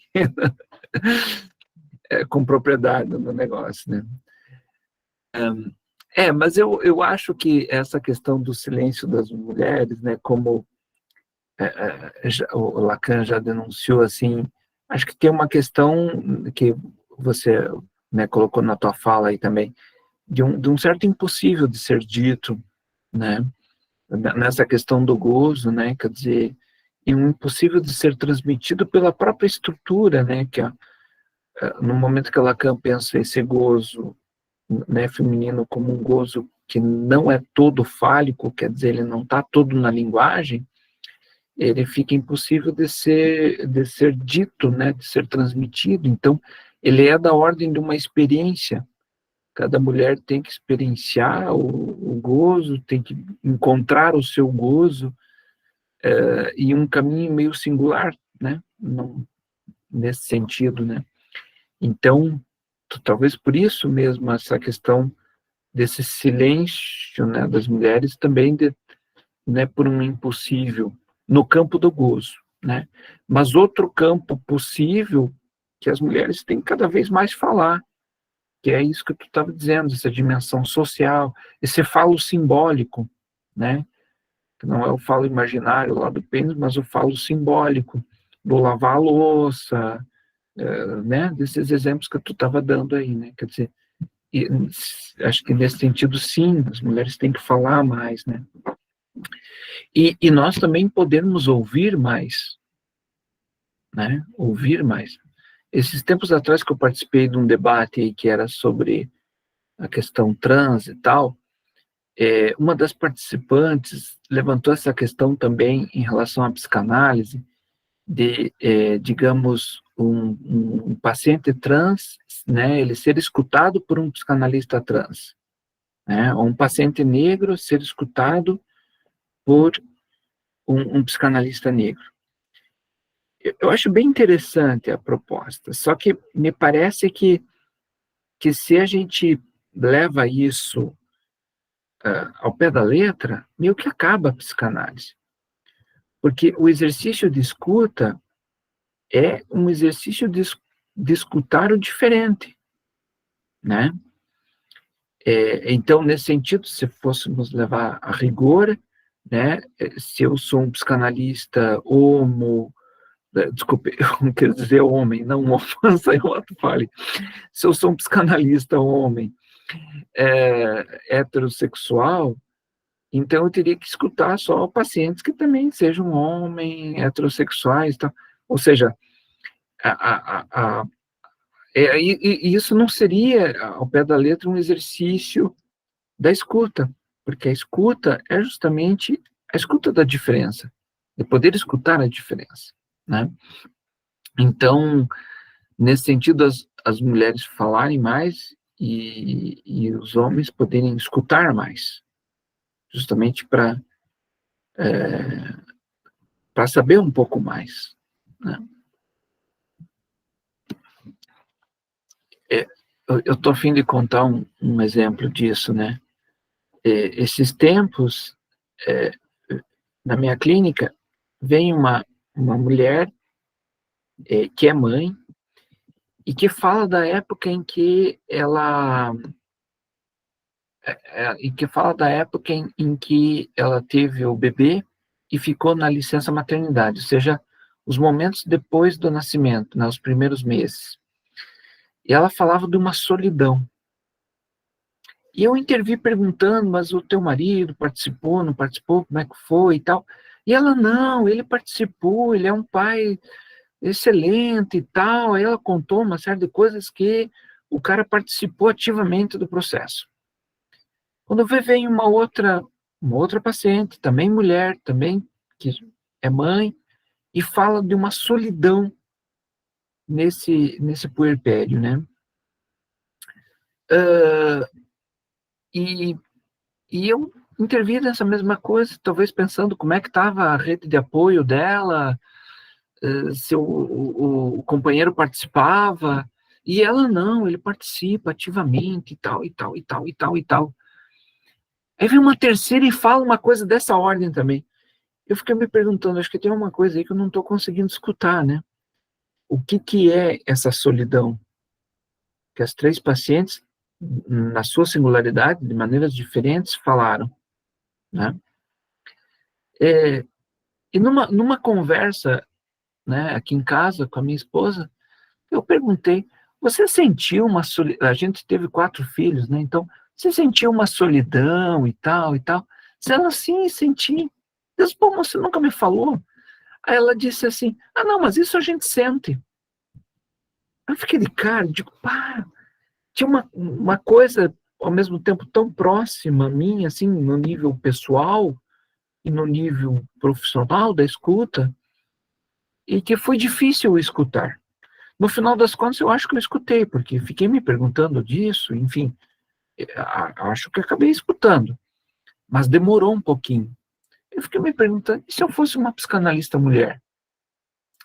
com propriedade no negócio, né? Mas eu acho que essa questão do silêncio das mulheres, né, como o Lacan já denunciou, assim, acho que tem uma questão que você, né, colocou na tua fala aí também, de um certo impossível de ser dito, né, nessa questão do gozo, né, quer dizer, e um impossível de ser transmitido pela própria estrutura, né, que no momento que Lacan pensa esse gozo, né, feminino como um gozo que não é todo fálico, quer dizer, ele não está todo na linguagem, ele fica impossível de ser dito, né, de ser transmitido. Então, ele é da ordem de uma experiência. Cada mulher tem que experienciar o gozo, tem que encontrar o seu gozo, e um caminho meio singular, né, nesse sentido, né. Então, talvez por isso mesmo, essa questão desse silêncio, né, das mulheres também, né, por um impossível, no campo do gozo, né, mas outro campo possível que as mulheres têm cada vez mais falar, que é isso que tu estava dizendo, essa dimensão social, esse falo simbólico, né, que não é o falo imaginário lá do pênis, mas o falo simbólico, do lavar a louça, né, desses exemplos que tu estava dando aí, né, quer dizer, e, acho que nesse sentido, sim, as mulheres têm que falar mais, né, e nós também podemos ouvir mais, né, ouvir mais. Esses tempos atrás que eu participei de um debate aí que era sobre a questão trans e tal, uma das participantes levantou essa questão também em relação à psicanálise, de, digamos, um paciente trans, né, ele ser escutado por um psicanalista trans, né, ou um paciente negro ser escutado por um psicanalista negro. Eu acho bem interessante a proposta, só que me parece que se a gente leva isso ao pé da letra, meio que acaba a psicanálise. Porque o exercício de escuta é um exercício de escutar o diferente, né? Então, nesse sentido, se fôssemos levar a rigor, né, se eu sou um psicanalista homo, desculpe, eu quero dizer homem, não ofensa, eu outro fale. Se eu sou um psicanalista homem heterossexual, então eu teria que escutar só pacientes que também sejam homens, heterossexuais, tá? Ou seja, e isso não seria, ao pé da letra, um exercício da escuta, porque a escuta é justamente a escuta da diferença, de poder escutar a diferença, né? Então, nesse sentido, as mulheres falarem mais e os homens poderem escutar mais, justamente para saber um pouco mais, né? Eu estou a fim de contar um exemplo disso, né? Esses tempos, na minha clínica, vem uma mulher que é mãe e que fala da época em que ela teve o bebê e ficou na licença maternidade, ou seja, os momentos depois do nascimento, né, os primeiros meses. E ela falava de uma solidão. E eu intervi perguntando, mas o teu marido participou, não participou, como é que foi e tal? E ela, não, ele participou, ele é um pai excelente e tal. Aí ela contou uma série de coisas que o cara participou ativamente do processo. Quando vem uma outra paciente, também mulher, também que é mãe, e fala de uma solidão nesse puerpério, né? E eu intervi nessa mesma coisa, talvez pensando como é que estava a rede de apoio dela, se o companheiro participava, e ela não, ele participa ativamente, e tal, e tal, e tal, e tal, e tal. Aí vem uma terceira e fala uma coisa dessa ordem também. Eu fiquei me perguntando, acho que tem uma coisa aí que eu não estou conseguindo escutar, né? O que é essa solidão? Que as 3 pacientes, na sua singularidade, de maneiras diferentes, falaram, né? E numa conversa, né, aqui em casa com a minha esposa, eu perguntei, você sentiu uma solidão? A gente teve 4 filhos, né? Então, você sentiu uma solidão e tal e tal? Se ela, sim, senti. Eu disse, pô, você nunca me falou? Aí ela disse assim, não, mas isso a gente sente. Eu fiquei de cara, digo, pá, tinha uma coisa, ao mesmo tempo, tão próxima a mim, assim, no nível pessoal e no nível profissional da escuta, e que foi difícil escutar. No final das contas, eu acho que eu escutei, porque fiquei me perguntando disso, enfim, acho que acabei escutando, mas demorou um pouquinho. Eu fiquei me perguntando, e se eu fosse uma psicanalista mulher?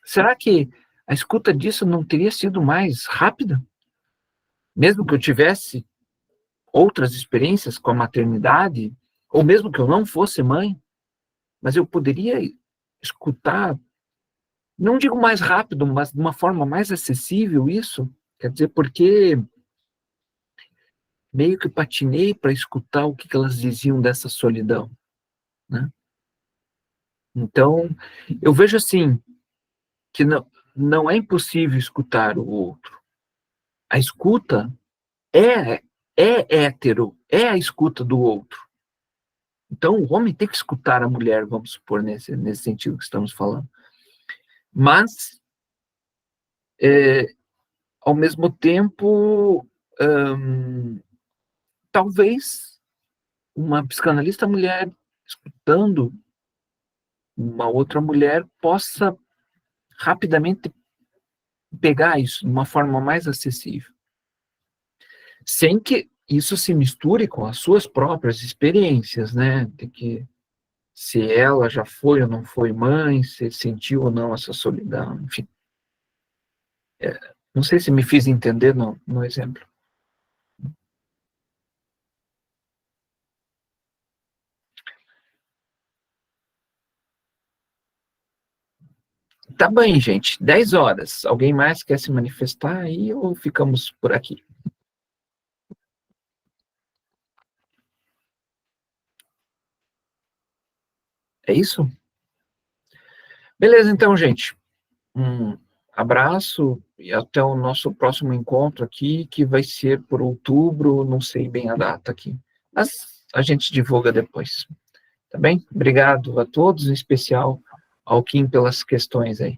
Será que a escuta disso não teria sido mais rápida? Mesmo que eu tivesse outras experiências com a maternidade, ou mesmo que eu não fosse mãe, mas eu poderia escutar, não digo mais rápido, mas de uma forma mais acessível isso, quer dizer, porque meio que patinei para escutar o que elas diziam dessa solidão, né? Então, eu vejo assim, que não é impossível escutar o outro. A escuta é hétero, é a escuta do outro. Então, o homem tem que escutar a mulher, vamos supor, nesse sentido que estamos falando. Mas, ao mesmo tempo, talvez uma psicanalista mulher escutando uma outra mulher possa rapidamente pegar isso de uma forma mais acessível, sem que isso se misture com as suas próprias experiências, né? De que se ela já foi ou não foi mãe, se sentiu ou não essa solidão, enfim. Não sei se me fiz entender no exemplo. Tá bem, gente. 10 horas. Alguém mais quer se manifestar aí ou ficamos por aqui? É isso? Beleza, então, gente. Um abraço e até o nosso próximo encontro aqui, que vai ser por outubro, não sei bem a data aqui. Mas a gente divulga depois. Tá bem? Obrigado a todos, em especial ao Kim pelas questões aí.